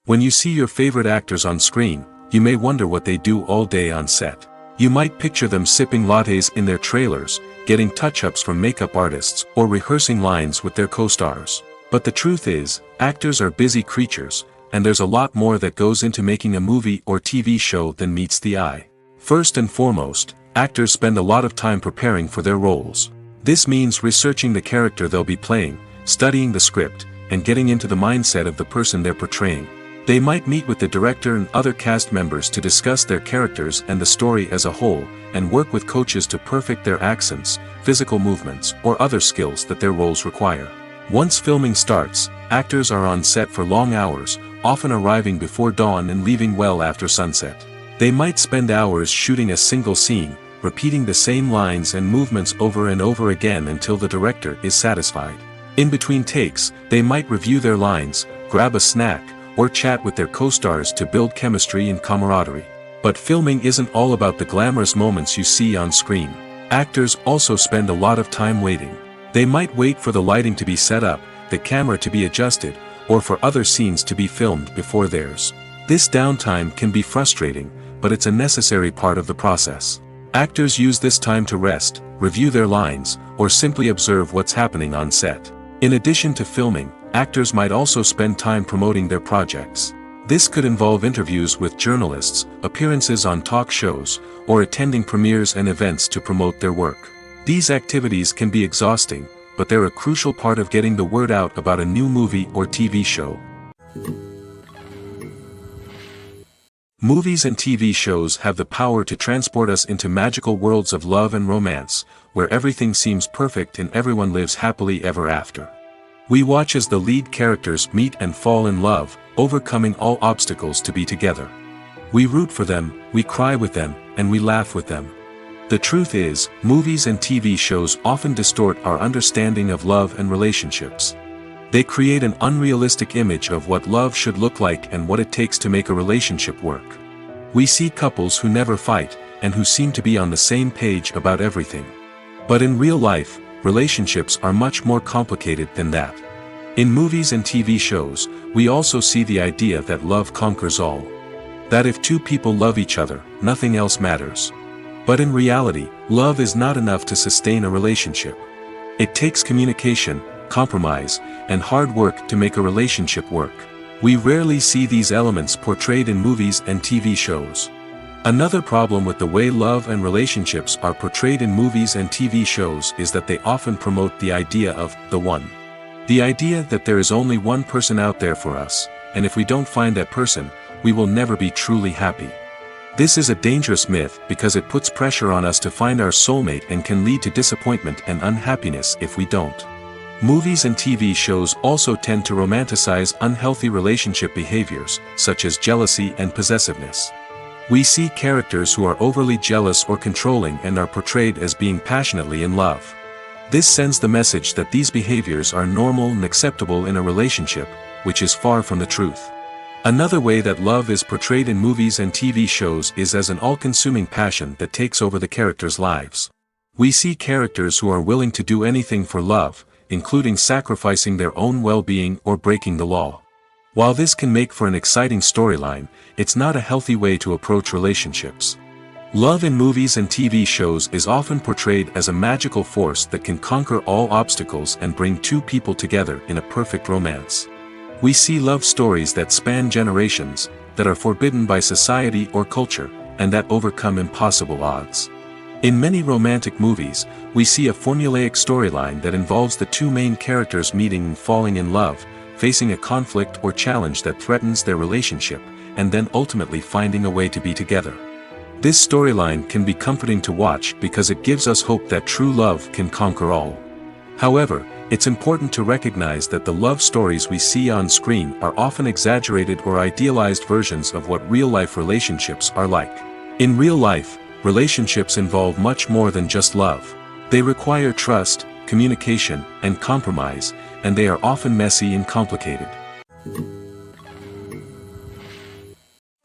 When you see your favorite actors on screen, you may wonder what they do all day on set. You might picture them sipping lattes in their trailers, getting touch-ups from makeup artists, or rehearsing lines with their co-stars. But the truth is, actors are busy creatures, and there's a lot more that goes into making a movie or TV show than meets the eye. First and foremost, actors spend a lot of time preparing for their roles. This means researching the character they'll be playing, studying the script, and getting into the mindset of the person they're portraying. They might meet with the director and other cast members to discuss their characters and the story as a whole, and work with coaches to perfect their accents, physical movements, or other skills that their roles require. Once filming starts, actors are on set for long hours, often arriving before dawn and leaving well after sunset. They might spend hours shooting a single scene, repeating the same lines and movements over and over again until the director is satisfied. In between takes, they might review their lines, grab a snack, or chat with their co-stars to build chemistry and camaraderie. But filming isn't all about the glamorous moments you see on screen. Actors also spend a lot of time waiting. They might wait for the lighting to be set up, the camera to be adjusted, or for other scenes to be filmed before theirs. This downtime can be frustrating, but it's a necessary part of the process. Actors use this time to rest, review their lines, or simply observe what's happening on set. In addition to filming, actors might also spend time promoting their projects. This could involve interviews with journalists, appearances on talk shows, or attending premieres and events to promote their work. These activities can be exhausting, but they're a crucial part of getting the word out about a new movie or TV show. Movies and TV shows have the power to transport us into magical worlds of love and romance, where everything seems perfect and everyone lives happily ever after. We watch as the lead characters meet and fall in love, overcoming all obstacles to be together. We root for them, we cry with them, and we laugh with them. The truth is, movies and TV shows often distort our understanding of love and relationships. They create an unrealistic image of what love should look like and what it takes to make a relationship work. We see couples who never fight, and who seem to be on the same page about everything. But in real life, relationships are much more complicated than that. In movies and TV shows, we also see the idea that love conquers all. That if two people love each other, nothing else matters. But in reality, love is not enough to sustain a relationship. It takes communication, compromise, and hard work to make a relationship work. We rarely see these elements portrayed in movies and TV shows. Another problem with the way love and relationships are portrayed in movies and TV shows is that they often promote the idea of the one. The idea that there is only one person out there for us, and if we don't find that person, we will never be truly happy. This is a dangerous myth because it puts pressure on us to find our soulmate and can lead to disappointment and unhappiness if we don't. Movies and TV shows also tend to romanticize unhealthy relationship behaviors, such as jealousy and possessiveness. We see characters who are overly jealous or controlling and are portrayed as being passionately in love. This sends the message that these behaviors are normal and acceptable in a relationship, which is far from the truth. Another way that love is portrayed in movies and TV shows is as an all-consuming passion that takes over the characters' lives. We see characters who are willing to do anything for love, including sacrificing their own well-being or breaking the law. While this can make for an exciting storyline, it's not a healthy way to approach relationships. Love in movies and TV shows is often portrayed as a magical force that can conquer all obstacles and bring two people together in a perfect romance. We see love stories that span generations, that are forbidden by society or culture, and that overcome impossible odds. In many romantic movies, we see a formulaic storyline that involves the two main characters meeting and falling in love, facing a conflict or challenge that threatens their relationship, and then ultimately finding a way to be together. This storyline can be comforting to watch because it gives us hope that true love can conquer all. However, it's important to recognize that the love stories we see on screen are often exaggerated or idealized versions of what real-life relationships are like. In real life, relationships involve much more than just love. They require trust, communication, and compromise, and they are often messy and complicated.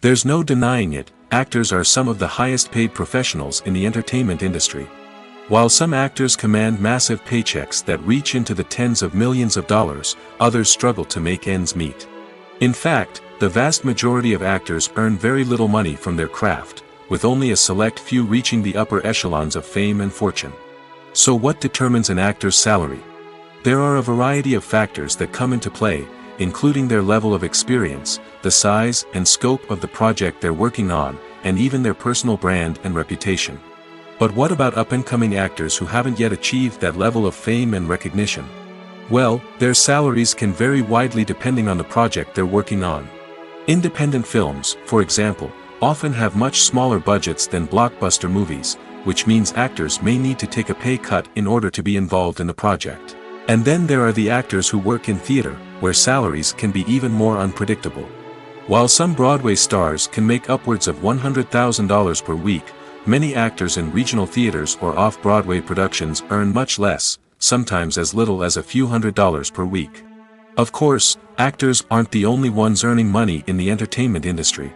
There's no denying it, actors are some of the highest-paid professionals in the entertainment industry. While some actors command massive paychecks that reach into the tens of millions of dollars, others struggle to make ends meet. In fact, the vast majority of actors earn very little money from their craft, with only a select few reaching the upper echelons of fame and fortune. So what determines an actor's salary? There are a variety of factors that come into play, including their level of experience, the size and scope of the project they're working on, and even their personal brand and reputation. But what about up-and-coming actors who haven't yet achieved that level of fame and recognition? Well, their salaries can vary widely depending on the project they're working on. Independent films, for example, often have much smaller budgets than blockbuster movies, which means actors may need to take a pay cut in order to be involved in the project. And then there are the actors who work in theater, where salaries can be even more unpredictable. While some Broadway stars can make upwards of $100,000 per week, many actors in regional theaters or off-Broadway productions earn much less, sometimes as little as a few $100s per week. Of course, actors aren't the only ones earning money in the entertainment industry.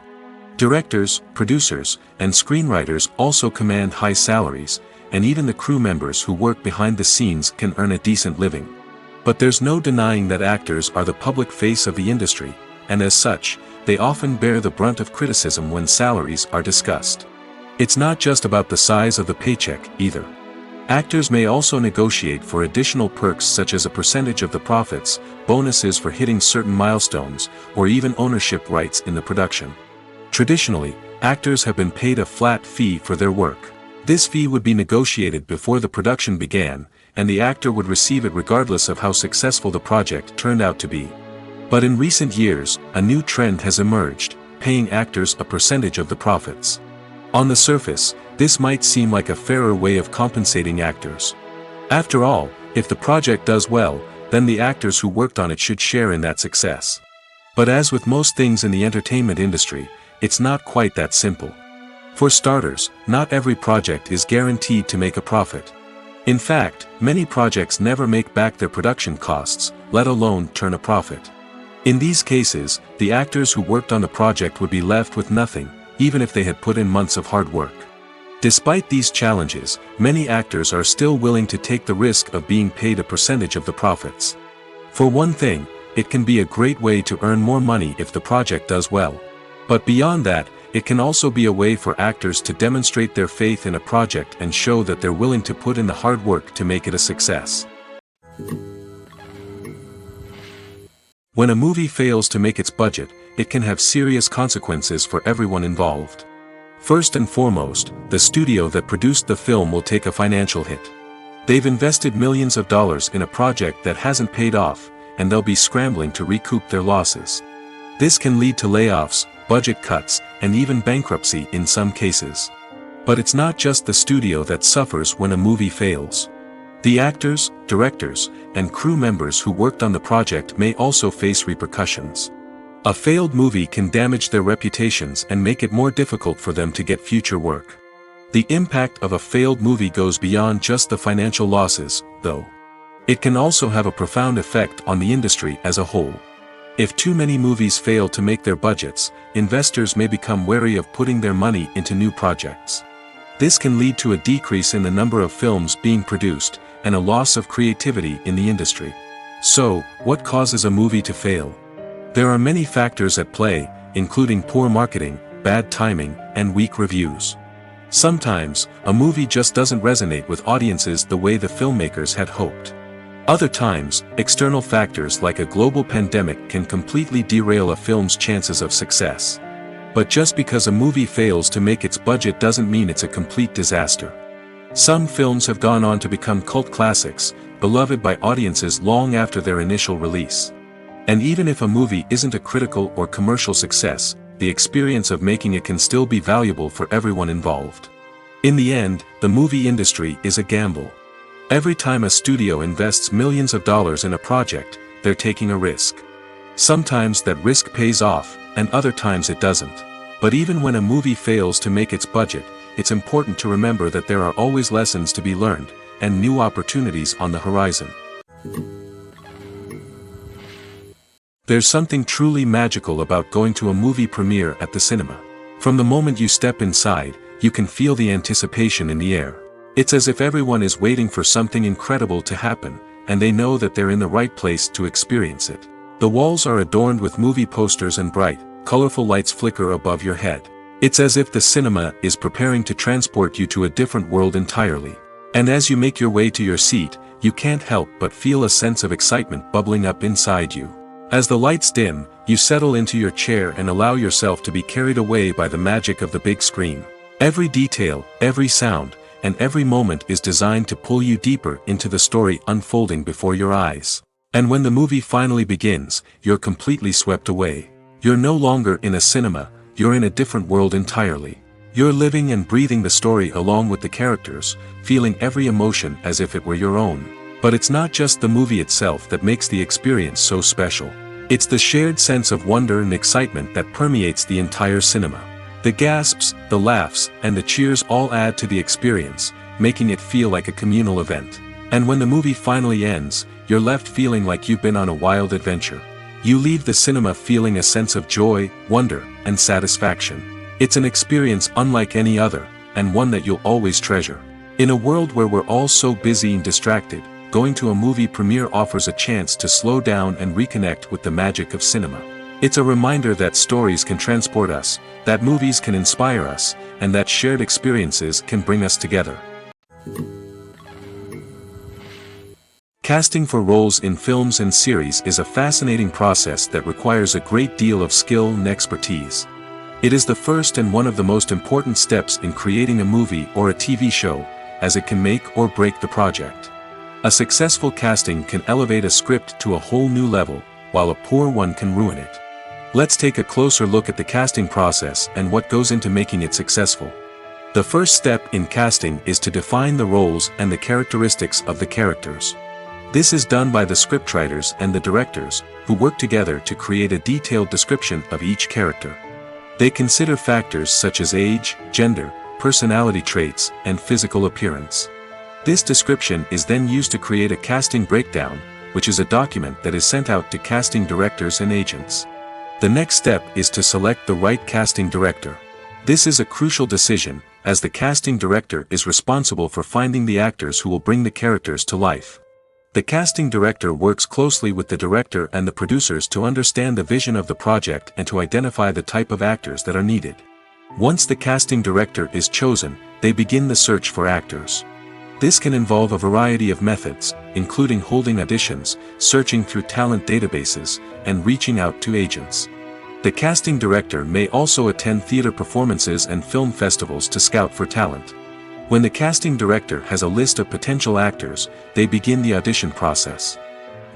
Directors, producers, and screenwriters also command high salaries, and even the crew members who work behind the scenes can earn a decent living. But there's no denying that actors are the public face of the industry, and as such, they often bear the brunt of criticism when salaries are discussed. It's not just about the size of the paycheck, either. Actors may also negotiate for additional perks such as a percentage of the profits, bonuses for hitting certain milestones, or even ownership rights in the production. Traditionally, actors have been paid a flat fee for their work. This fee would be negotiated before the production began, and the actor would receive it regardless of how successful the project turned out to be. But in recent years, a new trend has emerged, paying actors a percentage of the profits. On the surface, this might seem like a fairer way of compensating actors. After all, if the project does well, then the actors who worked on it should share in that success. But as with most things in the entertainment industry, it's not quite that simple. For starters, not every project is guaranteed to make a profit. In fact, many projects never make back their production costs, let alone turn a profit. In these cases, the actors who worked on the project would be left with nothing, even if they had put in months of hard work. Despite these challenges, many actors are still willing to take the risk of being paid a percentage of the profits. For one thing, it can be a great way to earn more money if the project does well. But beyond that, it can also be a way for actors to demonstrate their faith in a project and show that they're willing to put in the hard work to make it a success. When a movie fails to make its budget, it can have serious consequences for everyone involved. First and foremost, the studio that produced the film will take a financial hit. They've invested millions of dollars in a project that hasn't paid off, and they'll be scrambling to recoup their losses. This can lead to layoffs, budget cuts, and even bankruptcy in some cases. But it's not just the studio that suffers when a movie fails. The actors, directors, and crew members who worked on the project may also face repercussions. A failed movie can damage their reputations and make it more difficult for them to get future work. The impact of a failed movie goes beyond just the financial losses, though. It can also have a profound effect on the industry as a whole. If too many movies fail to make their budgets, investors may become wary of putting their money into new projects. This can lead to a decrease in the number of films being produced, and a loss of creativity in the industry. So, what causes a movie to fail? There are many factors at play, including poor marketing, bad timing, and weak reviews. Sometimes, a movie just doesn't resonate with audiences the way the filmmakers had hoped. Other times, external factors like a global pandemic can completely derail a film's chances of success. But just because a movie fails to make its budget doesn't mean it's a complete disaster. Some films have gone on to become cult classics, beloved by audiences long after their initial release. And even if a movie isn't a critical or commercial success, the experience of making it can still be valuable for everyone involved. In the end, the movie industry is a gamble. Every time a studio invests millions of dollars in a project, they're taking a risk. Sometimes that risk pays off, and other times it doesn't. But even when a movie fails to make its budget, it's important to remember that there are always lessons to be learned, and new opportunities on the horizon. There's something truly magical about going to a movie premiere at the cinema. From the moment you step inside, you can feel the anticipation in the air. It's as if everyone is waiting for something incredible to happen, and they know that they're in the right place to experience it. The walls are adorned with movie posters and bright, colorful lights flicker above your head. It's as if the cinema is preparing to transport you to a different world entirely. And as you make your way to your seat, you can't help but feel a sense of excitement bubbling up inside you. As the lights dim, you settle into your chair and allow yourself to be carried away by the magic of the big screen. Every detail, every sound, and every moment is designed to pull you deeper into the story unfolding before your eyes. And when the movie finally begins, you're completely swept away. You're no longer in a cinema, you're in a different world entirely. You're living and breathing the story along with the characters, feeling every emotion as if it were your own. But it's not just the movie itself that makes the experience so special. It's the shared sense of wonder and excitement that permeates the entire cinema. The gasps, the laughs, and the cheers all add to the experience, making it feel like a communal event. And when the movie finally ends, you're left feeling like you've been on a wild adventure. You leave the cinema feeling a sense of joy, wonder, and satisfaction. It's an experience unlike any other, and one that you'll always treasure. In a world where we're all so busy and distracted, going to a movie premiere offers a chance to slow down and reconnect with the magic of cinema. It's a reminder that stories can transport us, that movies can inspire us, and that shared experiences can bring us together. Casting for roles in films and series is a fascinating process that requires a great deal of skill and expertise. It is the first and one of the most important steps in creating a movie or a TV show, as it can make or break the project. A successful casting can elevate a script to a whole new level, while a poor one can ruin it. Let's take a closer look at the casting process and what goes into making it successful. The first step in casting is to define the roles and the characteristics of the characters. This is done by the scriptwriters and the directors, who work together to create a detailed description of each character. They consider factors such as age, gender, personality traits, and physical appearance. This description is then used to create a casting breakdown, which is a document that is sent out to casting directors and agents. The next step is to select the right casting director. This is a crucial decision, as the casting director is responsible for finding the actors who will bring the characters to life. The casting director works closely with the director and the producers to understand the vision of the project and to identify the type of actors that are needed. Once the casting director is chosen, they begin the search for actors. This can involve a variety of methods, including holding auditions, searching through talent databases, and reaching out to agents. The casting director may also attend theater performances and film festivals to scout for talent. When the casting director has a list of potential actors, they begin the audition process.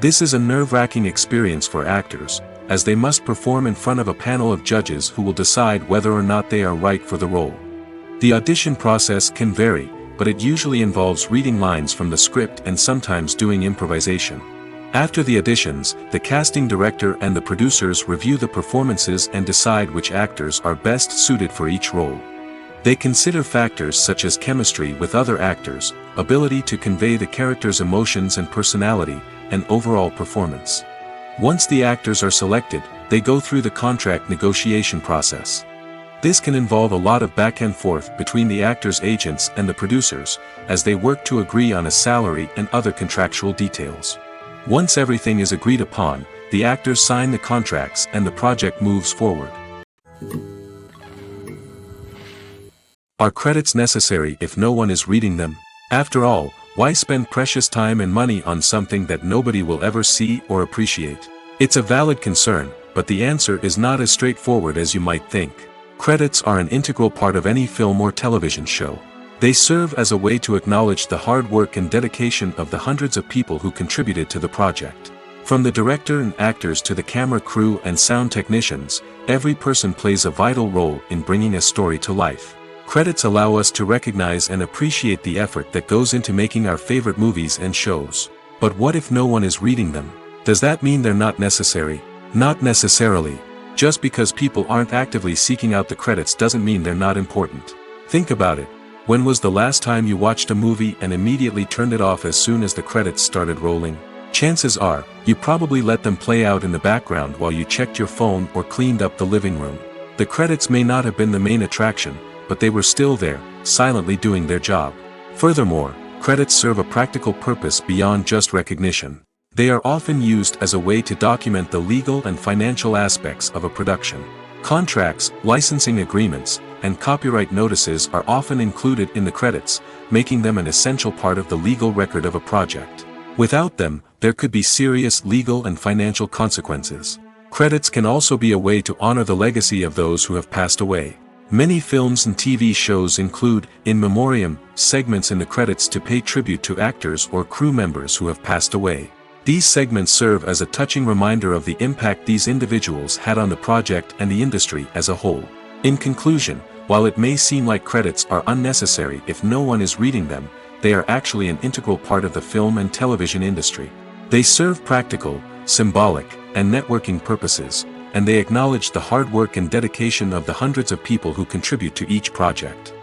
This is a nerve-wracking experience for actors, as they must perform in front of a panel of judges who will decide whether or not they are right for the role. The audition process can vary, but it usually involves reading lines from the script and sometimes doing improvisation. After the auditions, the casting director and the producers review the performances and decide which actors are best suited for each role. They consider factors such as chemistry with other actors, ability to convey the character's emotions and personality, and overall performance. Once the actors are selected, they go through the contract negotiation process. This can involve a lot of back and forth between the actors' agents and the producers, as they work to agree on a salary and other contractual details. Once everything is agreed upon, the actors sign the contracts and the project moves forward. Are credits necessary if no one is reading them? After all, why spend precious time and money on something that nobody will ever see or appreciate? It's a valid concern, but the answer is not as straightforward as you might think. Credits are an integral part of any film or television show. They serve as a way to acknowledge the hard work and dedication of the hundreds of people who contributed to the project. From the director and actors to the camera crew and sound technicians, every person plays a vital role in bringing a story to life. Credits allow us to recognize and appreciate the effort that goes into making our favorite movies and shows. But what if no one is reading them? Does that mean they're not necessary? Not necessarily. Just because people aren't actively seeking out the credits doesn't mean they're not important. Think about it. When was the last time you watched a movie and immediately turned it off as soon as the credits started rolling? Chances are, you probably let them play out in the background while you checked your phone or cleaned up the living room. The credits may not have been the main attraction, but they were still there, silently doing their job. Furthermore, credits serve a practical purpose beyond just recognition. They are often used as a way to document the legal and financial aspects of a production. Contracts, licensing agreements, and copyright notices are often included in the credits, making them an essential part of the legal record of a project. Without them, there could be serious legal and financial consequences. Credits can also be a way to honor the legacy of those who have passed away. Many films and TV shows include, in memoriam, segments in the credits to pay tribute to actors or crew members who have passed away. These segments serve as a touching reminder of the impact these individuals had on the project and the industry as a whole. In conclusion, while it may seem like credits are unnecessary if no one is reading them, they are actually an integral part of the film and television industry. They serve practical, symbolic, and networking purposes, and they acknowledge the hard work and dedication of the hundreds of people who contribute to each project.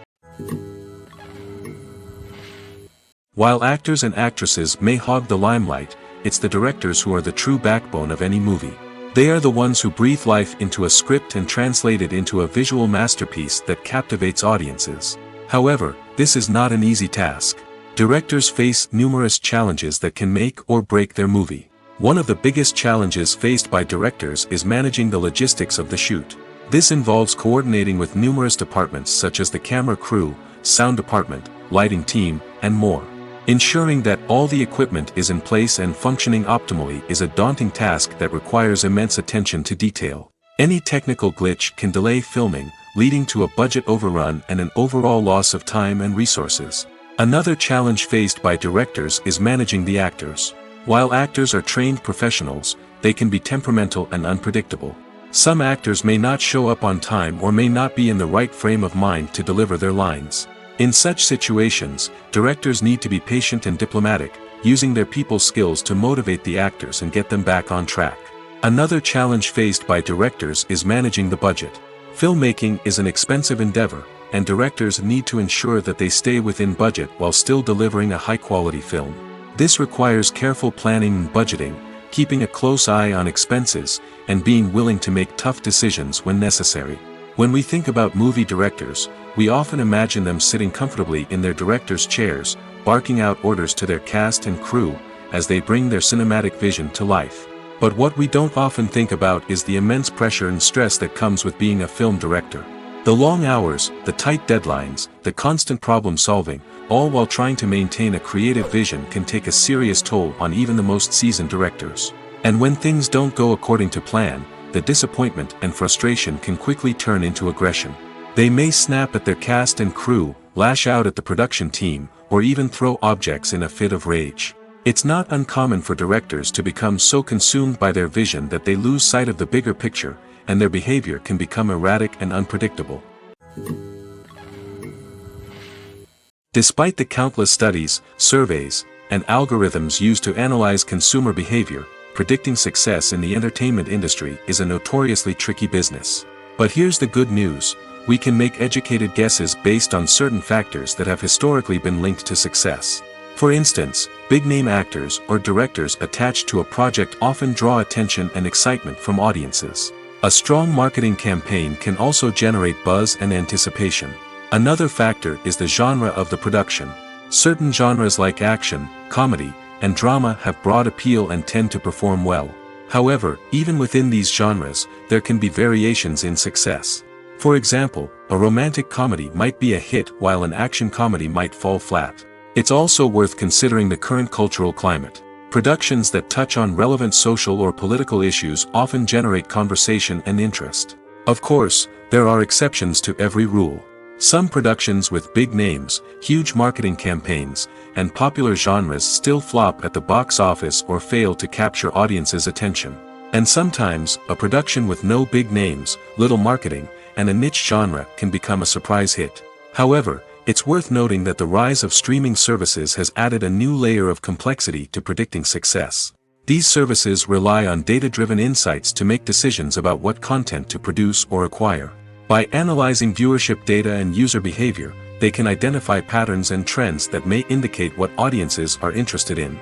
While actors and actresses may hog the limelight, it's the directors who are the true backbone of any movie. They are the ones who breathe life into a script and translate it into a visual masterpiece that captivates audiences. However, this is not an easy task. Directors face numerous challenges that can make or break their movie. One of the biggest challenges faced by directors is managing the logistics of the shoot. This involves coordinating with numerous departments such as the camera crew, sound department, lighting team, and more. Ensuring that all the equipment is in place and functioning optimally is a daunting task that requires immense attention to detail. Any technical glitch can delay filming, leading to a budget overrun and an overall loss of time and resources. Another challenge faced by directors is managing the actors. While actors are trained professionals, they can be temperamental and unpredictable. Some actors may not show up on time or may not be in the right frame of mind to deliver their lines. In such situations, directors need to be patient and diplomatic, using their people skills to motivate the actors and get them back on track. Another challenge faced by directors is managing the budget. Filmmaking is an expensive endeavor, and directors need to ensure that they stay within budget while still delivering a high-quality film. This requires careful planning and budgeting, keeping a close eye on expenses, and being willing to make tough decisions when necessary. When we think about movie directors, we often imagine them sitting comfortably in their director's chairs, barking out orders to their cast and crew, as they bring their cinematic vision to life. But what we don't often think about is the immense pressure and stress that comes with being a film director. The long hours, the tight deadlines, the constant problem solving, all while trying to maintain a creative vision can take a serious toll on even the most seasoned directors. And when things don't go according to plan, the disappointment and frustration can quickly turn into aggression. They may snap at their cast and crew, lash out at the production team, or even throw objects in a fit of rage. It's not uncommon for directors to become so consumed by their vision that they lose sight of the bigger picture, and their behavior can become erratic and unpredictable. Despite the countless studies, surveys, and algorithms used to analyze consumer behavior, predicting success in the entertainment industry is a notoriously tricky business. But here's the good news: we can make educated guesses based on certain factors that have historically been linked to success. For instance, big-name actors or directors attached to a project often draw attention and excitement from audiences. A strong marketing campaign can also generate buzz and anticipation. Another factor is the genre of the production. Certain genres like action, comedy, and drama have broad appeal and tend to perform well. However, even within these genres, there can be variations in success. For example, a romantic comedy might be a hit while an action comedy might fall flat. It's also worth considering the current cultural climate. Productions that touch on relevant social or political issues often generate conversation and interest. Of course, there are exceptions to every rule. Some productions with big names, huge marketing campaigns, and popular genres still flop at the box office or fail to capture audiences' attention. And sometimes, a production with no big names, little marketing, and a niche genre can become a surprise hit. However, it's worth noting that the rise of streaming services has added a new layer of complexity to predicting success. These services rely on data-driven insights to make decisions about what content to produce or acquire. By analyzing viewership data and user behavior, they can identify patterns and trends that may indicate what audiences are interested in.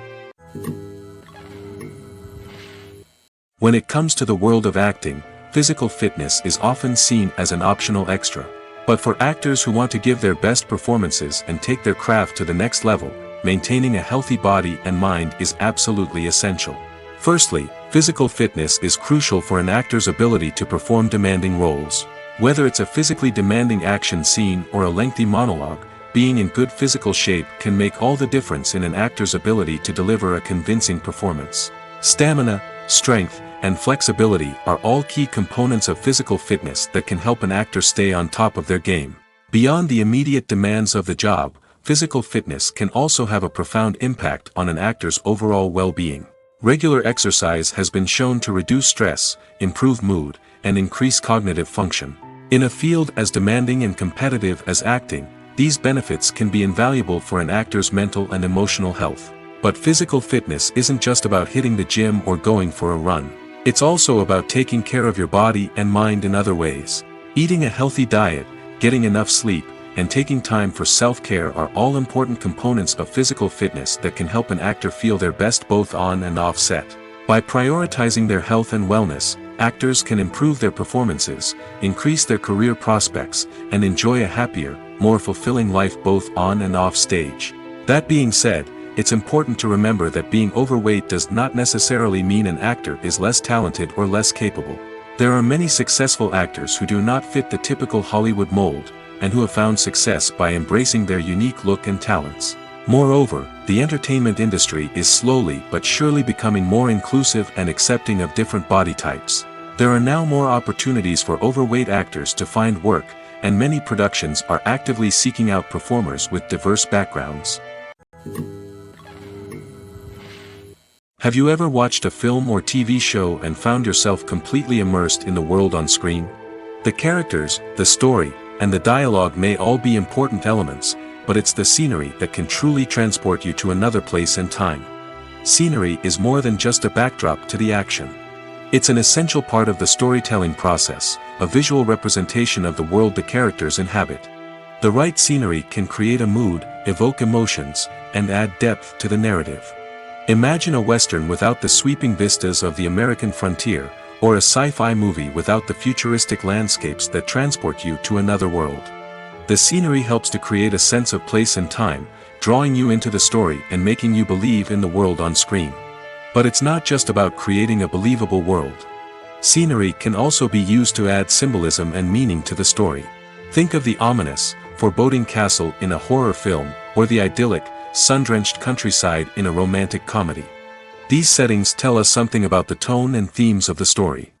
When it comes to the world of acting, physical fitness is often seen as an optional extra. But for actors who want to give their best performances and take their craft to the next level, maintaining a healthy body and mind is absolutely essential. Firstly, physical fitness is crucial for an actor's ability to perform demanding roles. Whether it's a physically demanding action scene or a lengthy monologue, being in good physical shape can make all the difference in an actor's ability to deliver a convincing performance. Stamina, strength, and flexibility are all key components of physical fitness that can help an actor stay on top of their game. Beyond the immediate demands of the job, physical fitness can also have a profound impact on an actor's overall well-being. Regular exercise has been shown to reduce stress, improve mood, and increase cognitive function. In a field as demanding and competitive as acting, these benefits can be invaluable for an actor's mental and emotional health. But physical fitness isn't just about hitting the gym or going for a run. It's also about taking care of your body and mind in other ways. Eating a healthy diet, getting enough sleep, and taking time for self-care are all important components of physical fitness that can help an actor feel their best both on and off set. By prioritizing their health and wellness, actors can improve their performances, increase their career prospects, and enjoy a happier, more fulfilling life both on and off stage. That being said, it's important to remember that being overweight does not necessarily mean an actor is less talented or less capable. There are many successful actors who do not fit the typical Hollywood mold, and who have found success by embracing their unique look and talents. Moreover, the entertainment industry is slowly but surely becoming more inclusive and accepting of different body types. There are now more opportunities for overweight actors to find work, and many productions are actively seeking out performers with diverse backgrounds. Have you ever watched a film or TV show and found yourself completely immersed in the world on screen? The characters, the story, and the dialogue may all be important elements, but it's the scenery that can truly transport you to another place and time. Scenery is more than just a backdrop to the action. It's an essential part of the storytelling process, a visual representation of the world the characters inhabit. The right scenery can create a mood, evoke emotions, and add depth to the narrative. Imagine a Western without the sweeping vistas of the American frontier, or a sci-fi movie without the futuristic landscapes that transport you to another world. The scenery helps to create a sense of place and time, drawing you into the story and making you believe in the world on screen. But it's not just about creating a believable world. Scenery can also be used to add symbolism and meaning to the story. Think of the ominous, foreboding castle in a horror film, or the idyllic, sun-drenched countryside in a romantic comedy. These settings tell us something about the tone and themes of the story.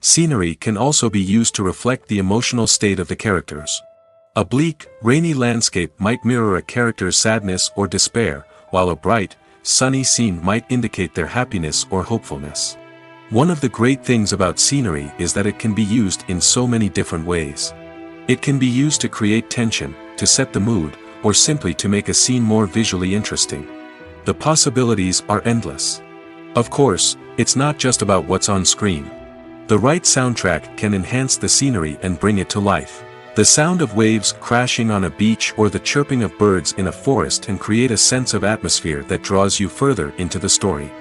Scenery can also be used to reflect the emotional state of the characters. A bleak, rainy landscape might mirror a character's sadness or despair, while a bright, sunny scene might indicate their happiness or hopefulness. One of the great things about scenery is that it can be used in so many different ways. It can be used to create tension, to set the mood, or simply to make a scene more visually interesting. The possibilities are endless. Of course, it's not just about what's on screen. The right soundtrack can enhance the scenery and bring it to life. The sound of waves crashing on a beach or the chirping of birds in a forest can create a sense of atmosphere that draws you further into the story.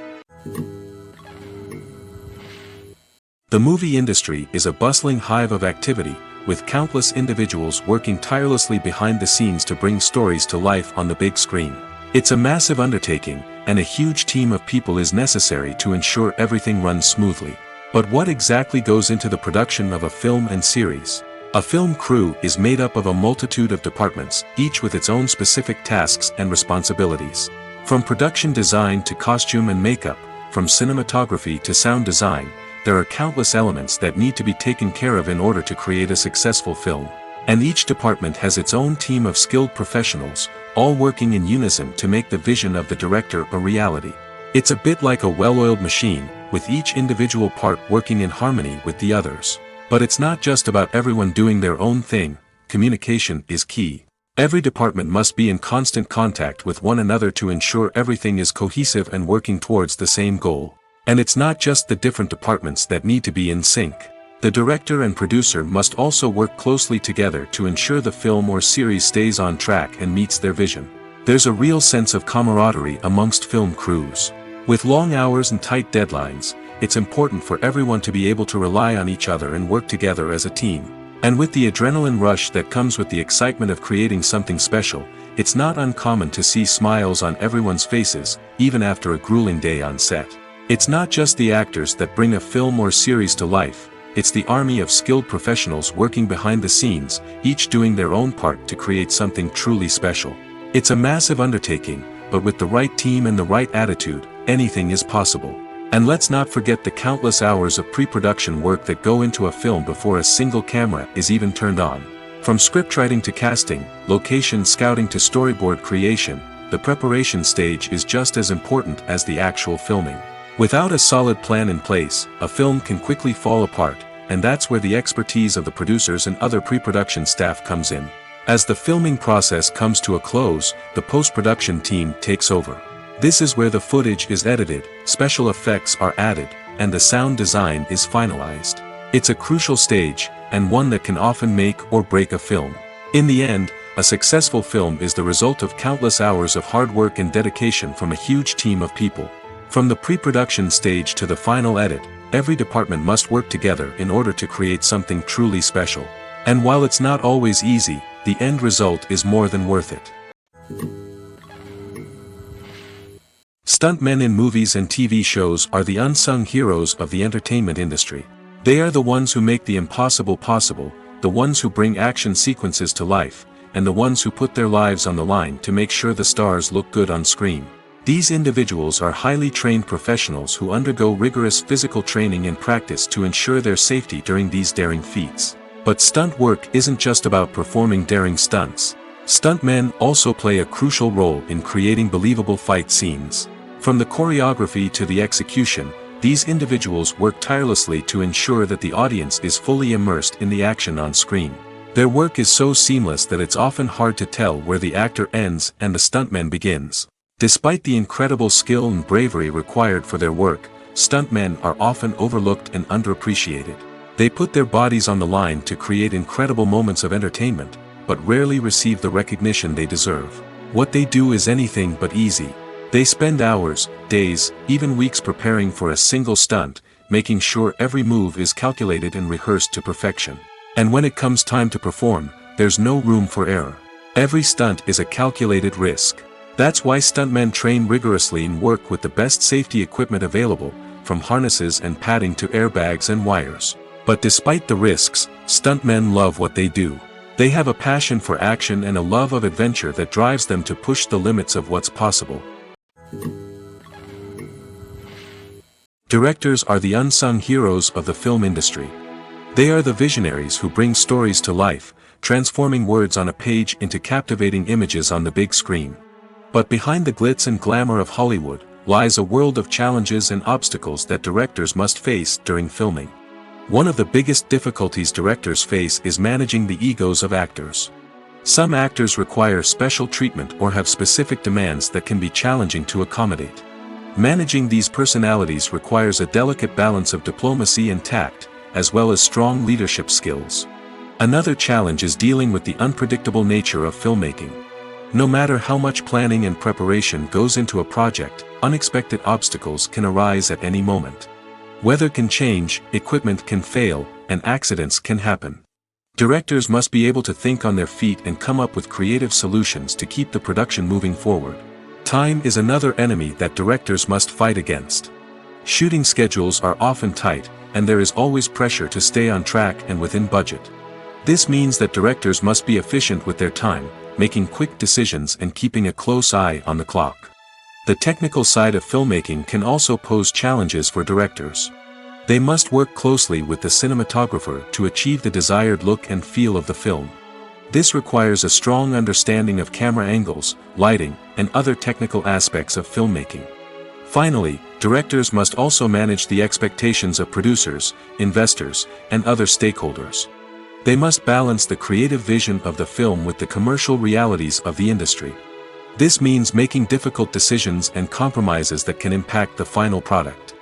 The movie industry is a bustling hive of activity, with countless individuals working tirelessly behind the scenes to bring stories to life on the big screen. It's a massive undertaking, and a huge team of people is necessary to ensure everything runs smoothly. But what exactly goes into the production of a film and series? A film crew is made up of a multitude of departments, each with its own specific tasks and responsibilities. From production design to costume and makeup, from cinematography to sound design, there are countless elements that need to be taken care of in order to create a successful film. And each department has its own team of skilled professionals, all working in unison to make the vision of the director a reality. It's a bit like a well-oiled machine, with each individual part working in harmony with the others. But it's not just about everyone doing their own thing. Communication is key. Every department must be in constant contact with one another to ensure everything is cohesive and working towards the same goal. And it's not just the different departments that need to be in sync. The director and producer must also work closely together to ensure the film or series stays on track and meets their vision. There's a real sense of camaraderie amongst film crews. With long hours and tight deadlines, it's important for everyone to be able to rely on each other and work together as a team. And with the adrenaline rush that comes with the excitement of creating something special, it's not uncommon to see smiles on everyone's faces, even after a grueling day on set. It's not just the actors that bring a film or series to life, it's the army of skilled professionals working behind the scenes, each doing their own part to create something truly special. It's a massive undertaking, but with the right team and the right attitude, anything is possible. And let's not forget the countless hours of pre-production work that go into a film before a single camera is even turned on. From scriptwriting to casting, location scouting to storyboard creation, the preparation stage is just as important as the actual filming. Without a solid plan in place, a film can quickly fall apart, and that's where the expertise of the producers and other pre-production staff comes in. As the filming process comes to a close, the post-production team takes over. This is where the footage is edited, special effects are added, and the sound design is finalized. It's a crucial stage, and one that can often make or break a film. In the end, a successful film is the result of countless hours of hard work and dedication from a huge team of people. From the pre-production stage to the final edit, every department must work together in order to create something truly special. And while it's not always easy, the end result is more than worth it. Stuntmen in movies and TV shows are the unsung heroes of the entertainment industry. They are the ones who make the impossible possible, the ones who bring action sequences to life, and the ones who put their lives on the line to make sure the stars look good on screen. These individuals are highly trained professionals who undergo rigorous physical training and practice to ensure their safety during these daring feats. But stunt work isn't just about performing daring stunts. Stuntmen also play a crucial role in creating believable fight scenes. From the choreography to the execution, these individuals work tirelessly to ensure that the audience is fully immersed in the action on screen. Their work is so seamless that it's often hard to tell where the actor ends and the stuntman begins. Despite the incredible skill and bravery required for their work, stuntmen are often overlooked and underappreciated. They put their bodies on the line to create incredible moments of entertainment, but rarely receive the recognition they deserve. What they do is anything but easy. They spend hours, days, even weeks preparing for a single stunt, making sure every move is calculated and rehearsed to perfection. And when it comes time to perform, there's no room for error. Every stunt is a calculated risk. That's why stuntmen train rigorously and work with the best safety equipment available, from harnesses and padding to airbags and wires. But despite the risks, stuntmen love what they do. They have a passion for action and a love of adventure that drives them to push the limits of what's possible. Directors are the unsung heroes of the film industry. They are the visionaries who bring stories to life, transforming words on a page into captivating images on the big screen. But behind the glitz and glamour of Hollywood, lies a world of challenges and obstacles that directors must face during filming. One of the biggest difficulties directors face is managing the egos of actors. Some actors require special treatment or have specific demands that can be challenging to accommodate. Managing these personalities requires a delicate balance of diplomacy and tact, as well as strong leadership skills. Another challenge is dealing with the unpredictable nature of filmmaking. No matter how much planning and preparation goes into a project, unexpected obstacles can arise at any moment. Weather can change, equipment can fail, and accidents can happen. Directors must be able to think on their feet and come up with creative solutions to keep the production moving forward. Time is another enemy that directors must fight against. Shooting schedules are often tight, and there is always pressure to stay on track and within budget. This means that directors must be efficient with their time, making quick decisions and keeping a close eye on the clock. The technical side of filmmaking can also pose challenges for directors. They must work closely with the cinematographer to achieve the desired look and feel of the film. This requires a strong understanding of camera angles, lighting, and other technical aspects of filmmaking. Finally, directors must also manage the expectations of producers, investors, and other stakeholders. They must balance the creative vision of the film with the commercial realities of the industry. This means making difficult decisions and compromises that can impact the final product.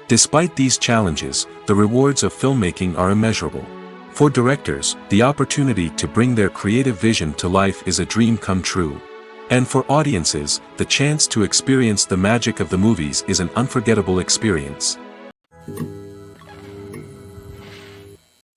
Despite these challenges, the rewards of filmmaking are immeasurable. For directors, the opportunity to bring their creative vision to life is a dream come true. And for audiences, the chance to experience the magic of the movies is an unforgettable experience.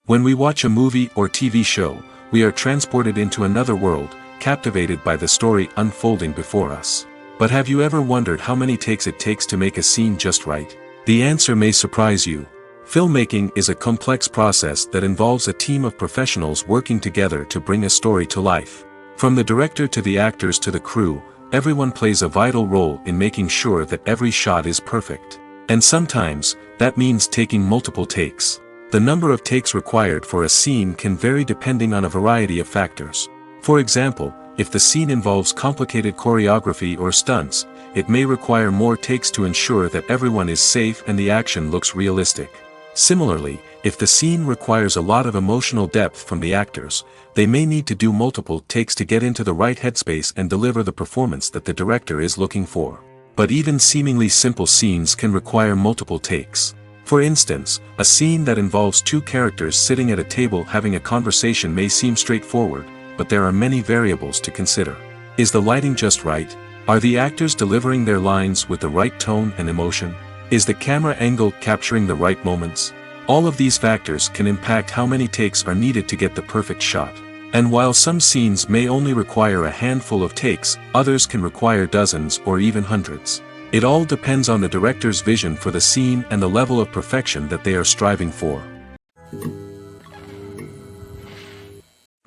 When we watch a movie or TV show, we are transported into another world, captivated by the story unfolding before us. But have you ever wondered how many takes it takes to make a scene just right? The answer may surprise you. Filmmaking is a complex process that involves a team of professionals working together to bring a story to life. From the director to the actors to the crew, everyone plays a vital role in making sure that every shot is perfect. And sometimes, that means taking multiple takes. The number of takes required for a scene can vary depending on a variety of factors. For example, if the scene involves complicated choreography or stunts, it may require more takes to ensure that everyone is safe and the action looks realistic. Similarly, if the scene requires a lot of emotional depth from the actors, they may need to do multiple takes to get into the right headspace and deliver the performance that the director is looking for. But even seemingly simple scenes can require multiple takes. For instance, a scene that involves two characters sitting at a table having a conversation may seem straightforward, but there are many variables to consider. Is the lighting just right? Are the actors delivering their lines with the right tone and emotion? Is the camera angle capturing the right moments? All of these factors can impact how many takes are needed to get the perfect shot. And while some scenes may only require a handful of takes, others can require dozens or even hundreds. It all depends on the director's vision for the scene and the level of perfection that they are striving for.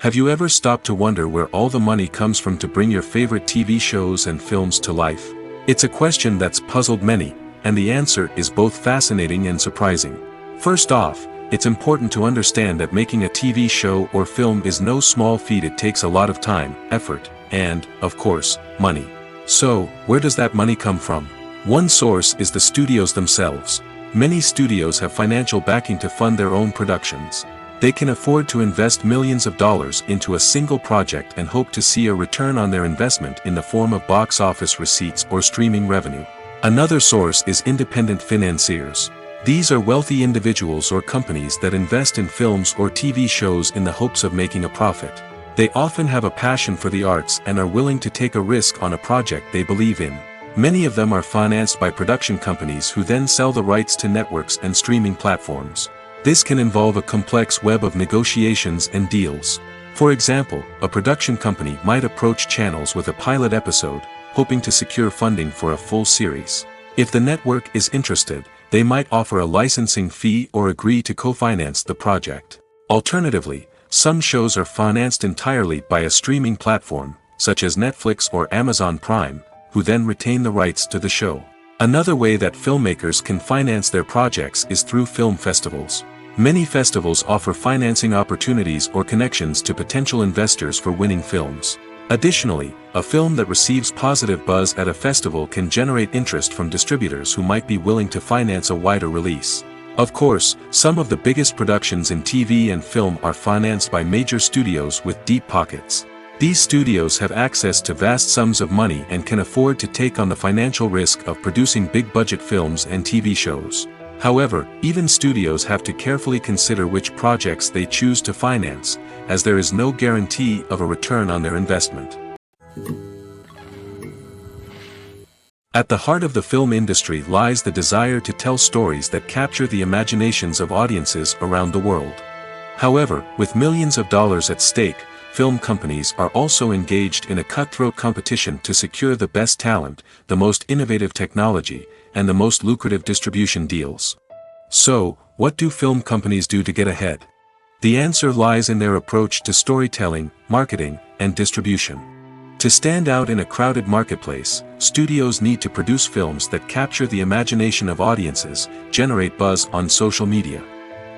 Have you ever stopped to wonder where all the money comes from to bring your favorite TV shows and films to life? It's a question that's puzzled many, and the answer is both fascinating and surprising. First off, it's important to understand that making a TV show or film is no small feat. It takes a lot of time, effort, and, of course, money. So, where does that money come from? One source is the studios themselves. Many studios have financial backing to fund their own productions. They can afford to invest millions of dollars into a single project and hope to see a return on their investment in the form of box office receipts or streaming revenue. Another source is independent financiers. These are wealthy individuals or companies that invest in films or TV shows in the hopes of making a profit. They often have a passion for the arts and are willing to take a risk on a project they believe in. Many of them are financed by production companies who then sell the rights to networks and streaming platforms. This can involve a complex web of negotiations and deals. For example, a production company might approach channels with a pilot episode, hoping to secure funding for a full series. If the network is interested, they might offer a licensing fee or agree to co-finance the project. Alternatively, some shows are financed entirely by a streaming platform, such as Netflix or Amazon Prime, who then retain the rights to the show. Another way that filmmakers can finance their projects is through film festivals. Many festivals offer financing opportunities or connections to potential investors for winning films. Additionally, a film that receives positive buzz at a festival can generate interest from distributors who might be willing to finance a wider release. Of course, some of the biggest productions in TV and film are financed by major studios with deep pockets. These studios have access to vast sums of money and can afford to take on the financial risk of producing big-budget films and TV shows. However, even studios have to carefully consider which projects they choose to finance, as there is no guarantee of a return on their investment. At the heart of the film industry lies the desire to tell stories that capture the imaginations of audiences around the world. However, with millions of dollars at stake, film companies are also engaged in a cutthroat competition to secure the best talent, the most innovative technology, and the most lucrative distribution deals. So, what do film companies do to get ahead? The answer lies in their approach to storytelling, marketing, and distribution. To stand out in a crowded marketplace, studios need to produce films that capture the imagination of audiences, generate buzz on social media.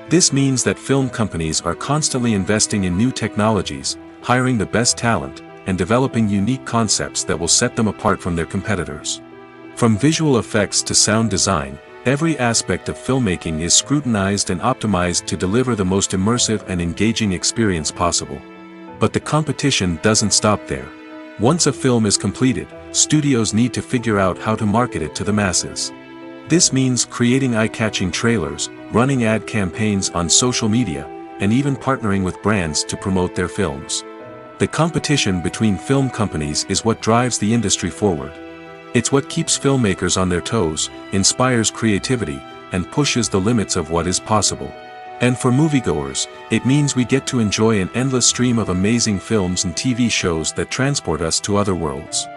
This means that film companies are constantly investing in new technologies, hiring the best talent, and developing unique concepts that will set them apart from their competitors. From visual effects to sound design, every aspect of filmmaking is scrutinized and optimized to deliver the most immersive and engaging experience possible. But the competition doesn't stop there. Once a film is completed, studios need to figure out how to market it to the masses. This means creating eye-catching trailers, running ad campaigns on social media, and even partnering with brands to promote their films. The competition between film companies is what drives the industry forward. It's what keeps filmmakers on their toes, inspires creativity, and pushes the limits of what is possible. And for moviegoers, it means we get to enjoy an endless stream of amazing films and TV shows that transport us to other worlds.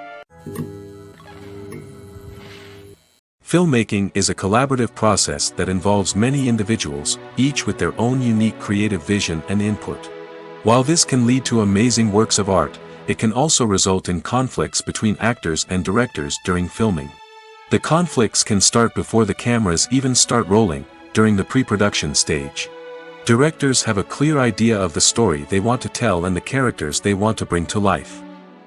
Filmmaking is a collaborative process that involves many individuals, each with their own unique creative vision and input. While this can lead to amazing works of art, it can also result in conflicts between actors and directors during filming. The conflicts can start before the cameras even start rolling, during the pre-production stage. Directors have a clear idea of the story they want to tell and the characters they want to bring to life.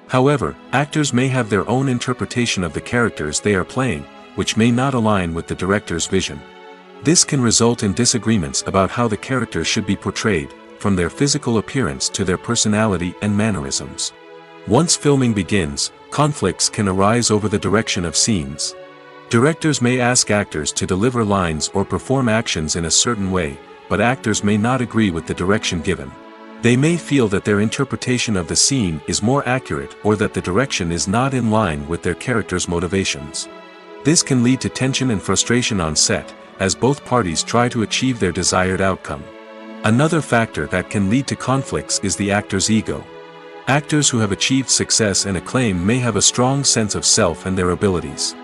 However, actors may have their own interpretation of the characters they are playing, which may not align with the director's vision. This can result in disagreements about how the characters should be portrayed, from their physical appearance to their personality and mannerisms. Once filming begins, conflicts can arise over the direction of scenes. Directors may ask actors to deliver lines or perform actions in a certain way, but actors may not agree with the direction given. They may feel that their interpretation of the scene is more accurate or that the direction is not in line with their character's motivations. This can lead to tension and frustration on set, as both parties try to achieve their desired outcome. Another factor that can lead to conflicts is the actor's ego. Actors who have achieved success and acclaim may have a strong sense of self and their abilities.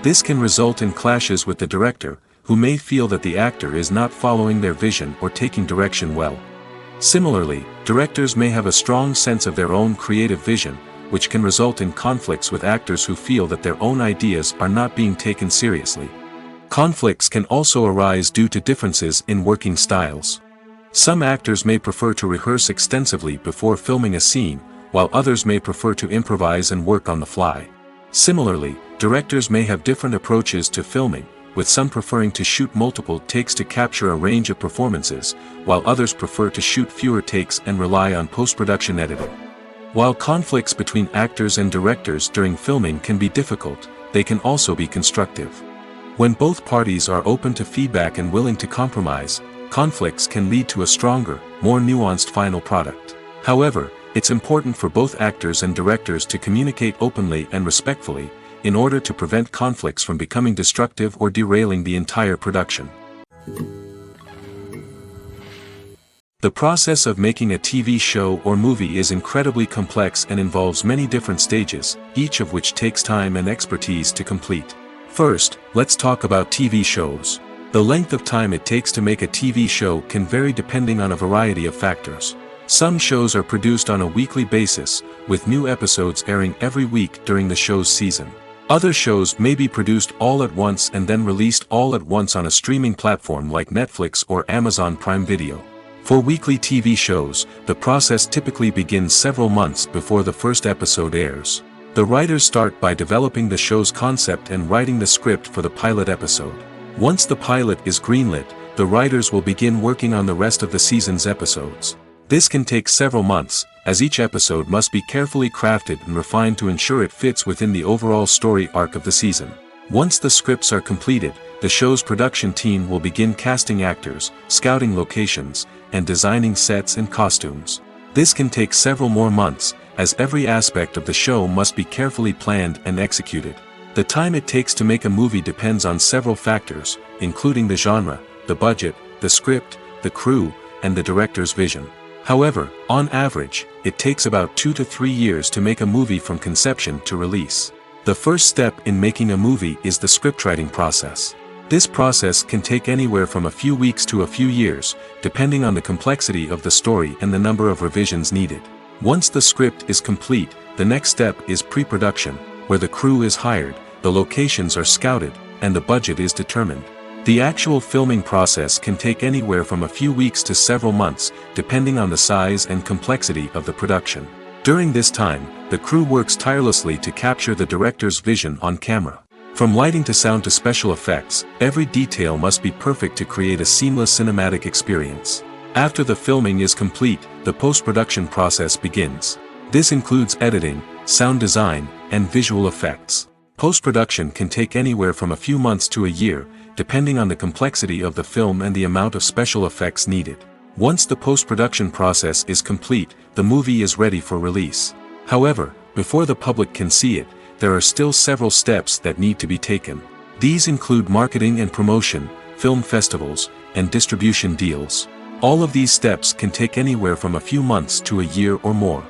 This can result in clashes with the director, who may feel that the actor is not following their vision or taking direction well. Similarly, directors may have a strong sense of their own creative vision, which can result in conflicts with actors who feel that their own ideas are not being taken seriously. Conflicts can also arise due to differences in working styles. Some actors may prefer to rehearse extensively before filming a scene, while others may prefer to improvise and work on the fly. Similarly, directors may have different approaches to filming, with some preferring to shoot multiple takes to capture a range of performances, while others prefer to shoot fewer takes and rely on post-production editing. While conflicts between actors and directors during filming can be difficult, they can also be constructive. When both parties are open to feedback and willing to compromise, conflicts can lead to a stronger, more nuanced final product. However, it's important for both actors and directors to communicate openly and respectfully, in order to prevent conflicts from becoming destructive or derailing the entire production. The process of making a TV show or movie is incredibly complex and involves many different stages, each of which takes time and expertise to complete. First, let's talk about TV shows. The length of time it takes to make a TV show can vary depending on a variety of factors. Some shows are produced on a weekly basis, with new episodes airing every week during the show's season. Other shows may be produced all at once and then released all at once on a streaming platform like Netflix or Amazon Prime Video. For weekly TV shows, the process typically begins several months before the first episode airs. The writers start by developing the show's concept and writing the script for the pilot episode. Once the pilot is greenlit, the writers will begin working on the rest of the season's episodes. This can take several months, as each episode must be carefully crafted and refined to ensure it fits within the overall story arc of the season. Once the scripts are completed, the show's production team will begin casting actors, scouting locations, and designing sets and costumes. This can take several more months, as every aspect of the show must be carefully planned and executed. The time it takes to make a movie depends on several factors, including the genre, the budget, the script, the crew, and the director's vision. However, on average, it takes about 2 to 3 years to make a movie from conception to release. The first step in making a movie is the scriptwriting process. This process can take anywhere from a few weeks to a few years, depending on the complexity of the story and the number of revisions needed. Once the script is complete, the next step is pre-production, where the crew is hired, the locations are scouted, and the budget is determined. The actual filming process can take anywhere from a few weeks to several months, depending on the size and complexity of the production. During this time, the crew works tirelessly to capture the director's vision on camera. From lighting to sound to special effects, every detail must be perfect to create a seamless cinematic experience. After the filming is complete, the post-production process begins. This includes editing, sound design, and visual effects. Post-production can take anywhere from a few months to a year, depending on the complexity of the film and the amount of special effects needed. Once the post-production process is complete, the movie is ready for release. However, before the public can see it, there are still several steps that need to be taken. These include marketing and promotion, film festivals, and distribution deals. All of these steps can take anywhere from a few months to a year or more.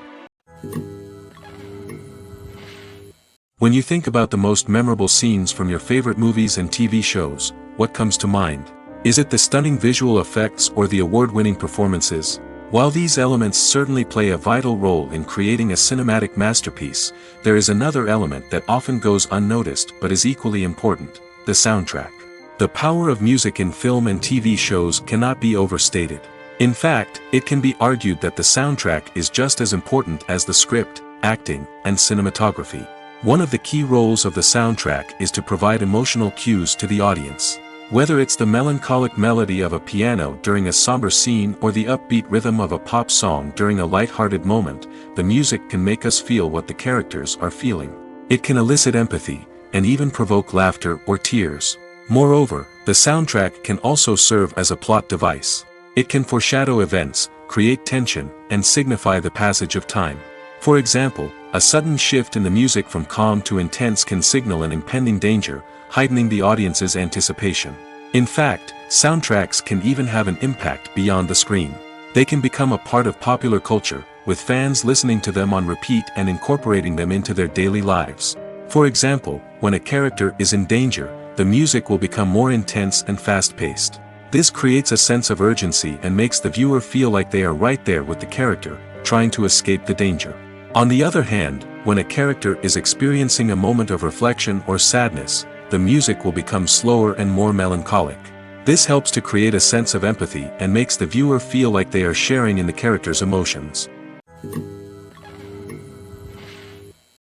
When you think about the most memorable scenes from your favorite movies and TV shows, what comes to mind? Is it the stunning visual effects or the award-winning performances? While these elements certainly play a vital role in creating a cinematic masterpiece, there is another element that often goes unnoticed but is equally important: the soundtrack. The power of music in film and TV shows cannot be overstated. In fact, it can be argued that the soundtrack is just as important as the script, acting, and cinematography. One of the key roles of the soundtrack is to provide emotional cues to the audience. Whether it's the melancholic melody of a piano during a somber scene or the upbeat rhythm of a pop song during a light-hearted moment, the music can make us feel what the characters are feeling. It can elicit empathy, and even provoke laughter or tears. Moreover, the soundtrack can also serve as a plot device. It can foreshadow events, create tension, and signify the passage of time. For example, a sudden shift in the music from calm to intense can signal an impending danger, heightening the audience's anticipation. In fact, soundtracks can even have an impact beyond the screen. They can become a part of popular culture, with fans listening to them on repeat and incorporating them into their daily lives. For example, when a character is in danger, the music will become more intense and fast-paced. This creates a sense of urgency and makes the viewer feel like they are right there with the character, trying to escape the danger. On the other hand, when a character is experiencing a moment of reflection or sadness, the music will become slower and more melancholic. This helps to create a sense of empathy and makes the viewer feel like they are sharing in the character's emotions.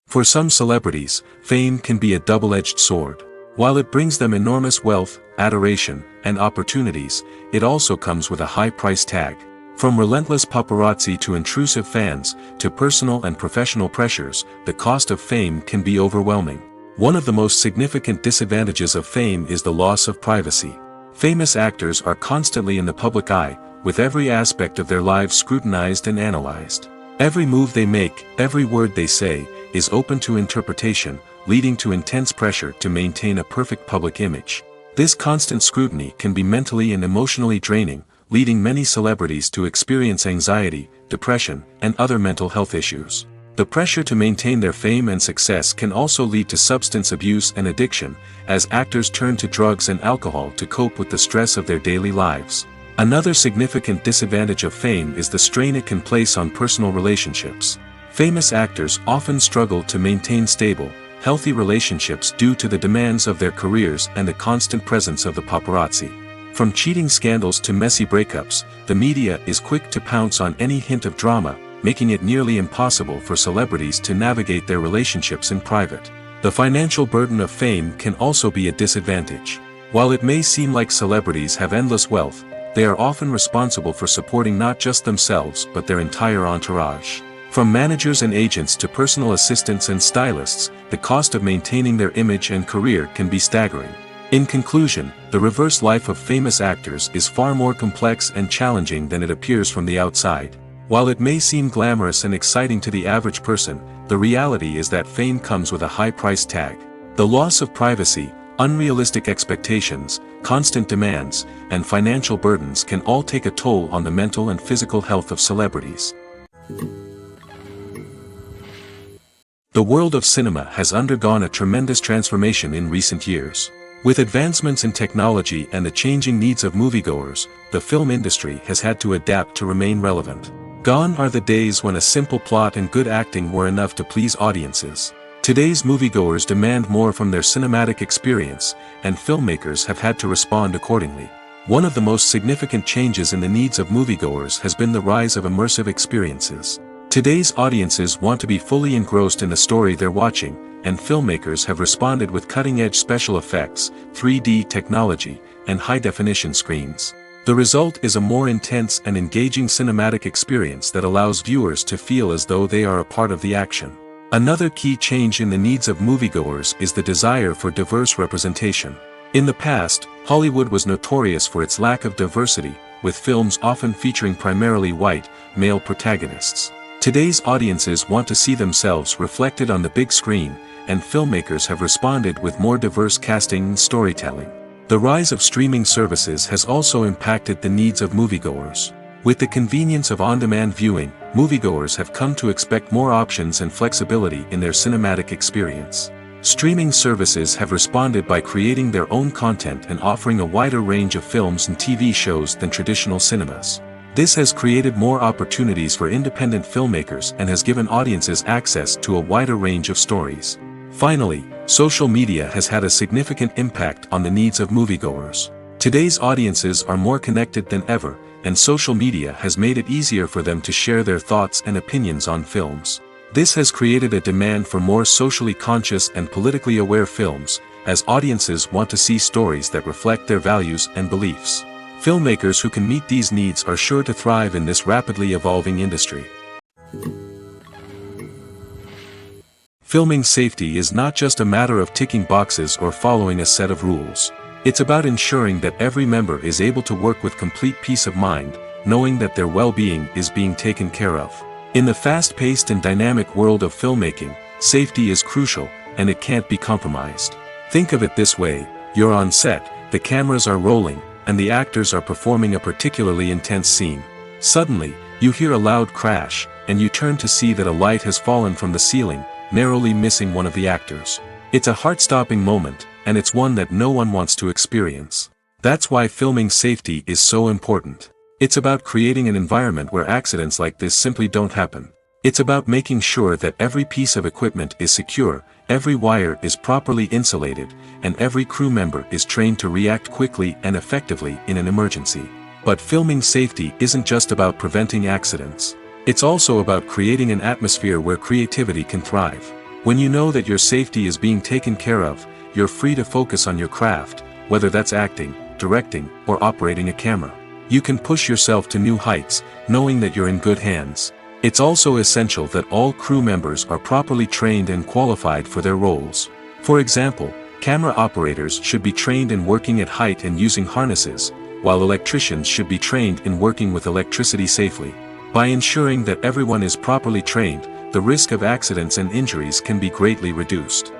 For some celebrities, fame can be a double-edged sword. While it brings them enormous wealth, adoration, and opportunities, it also comes with a high price tag. From relentless paparazzi to intrusive fans, to personal and professional pressures, the cost of fame can be overwhelming. One of the most significant disadvantages of fame is the loss of privacy. Famous actors are constantly in the public eye, with every aspect of their lives scrutinized and analyzed. Every move they make, every word they say, is open to interpretation, leading to intense pressure to maintain a perfect public image. This constant scrutiny can be mentally and emotionally draining, leading many celebrities to experience anxiety, depression, and other mental health issues. The pressure to maintain their fame and success can also lead to substance abuse and addiction, as actors turn to drugs and alcohol to cope with the stress of their daily lives. Another significant disadvantage of fame is the strain it can place on personal relationships. Famous actors often struggle to maintain stable, healthy relationships due to the demands of their careers and the constant presence of the paparazzi. From cheating scandals to messy breakups, the media is quick to pounce on any hint of drama, making it nearly impossible for celebrities to navigate their relationships in private. The financial burden of fame can also be a disadvantage. While it may seem like celebrities have endless wealth, they are often responsible for supporting not just themselves but their entire entourage. From managers and agents to personal assistants and stylists, the cost of maintaining their image and career can be staggering. In conclusion, the reverse life of famous actors is far more complex and challenging than it appears from the outside. While it may seem glamorous and exciting to the average person, the reality is that fame comes with a high price tag. The loss of privacy, unrealistic expectations, constant demands, and financial burdens can all take a toll on the mental and physical health of celebrities. The world of cinema has undergone a tremendous transformation in recent years. With advancements in technology and the changing needs of moviegoers, the film industry has had to adapt to remain relevant. Gone are the days when a simple plot and good acting were enough to please audiences. Today's moviegoers demand more from their cinematic experience, and filmmakers have had to respond accordingly. One of the most significant changes in the needs of moviegoers has been the rise of immersive experiences. Today's audiences want to be fully engrossed in the story they're watching, and filmmakers have responded with cutting-edge special effects, 3D technology, and high-definition screens. The result is a more intense and engaging cinematic experience that allows viewers to feel as though they are a part of the action. Another key change in the needs of moviegoers is the desire for diverse representation. In the past, Hollywood was notorious for its lack of diversity, with films often featuring primarily white, male protagonists. Today's audiences want to see themselves reflected on the big screen, and filmmakers have responded with more diverse casting and storytelling. The rise of streaming services has also impacted the needs of moviegoers. With the convenience of on-demand viewing, moviegoers have come to expect more options and flexibility in their cinematic experience. Streaming services have responded by creating their own content and offering a wider range of films and TV shows than traditional cinemas. This has created more opportunities for independent filmmakers and has given audiences access to a wider range of stories. Finally, social media has had a significant impact on the needs of moviegoers. Today's audiences are more connected than ever, and social media has made it easier for them to share their thoughts and opinions on films. This has created a demand for more socially conscious and politically aware films, as audiences want to see stories that reflect their values and beliefs. Filmmakers who can meet these needs are sure to thrive in this rapidly evolving industry. Filming safety is not just a matter of ticking boxes or following a set of rules. It's about ensuring that every member is able to work with complete peace of mind, knowing that their well-being is being taken care of. In the fast-paced and dynamic world of filmmaking, safety is crucial, and it can't be compromised. Think of it this way: you're on set, the cameras are rolling, and the actors are performing a particularly intense scene. Suddenly, you hear a loud crash, and you turn to see that a light has fallen from the ceiling, narrowly missing one of the actors. It's a heart-stopping moment, and it's one that no one wants to experience. That's why filming safety is so important. It's about creating an environment where accidents like this simply don't happen. It's about making sure that every piece of equipment is secure, every wire is properly insulated, and every crew member is trained to react quickly and effectively in an emergency. But filming safety isn't just about preventing accidents. It's also about creating an atmosphere where creativity can thrive. When you know that your safety is being taken care of, you're free to focus on your craft, whether that's acting, directing, or operating a camera. You can push yourself to new heights, knowing that you're in good hands. It's also essential that all crew members are properly trained and qualified for their roles. For example, camera operators should be trained in working at height and using harnesses, while electricians should be trained in working with electricity safely. By ensuring that everyone is properly trained, the risk of accidents and injuries can be greatly reduced.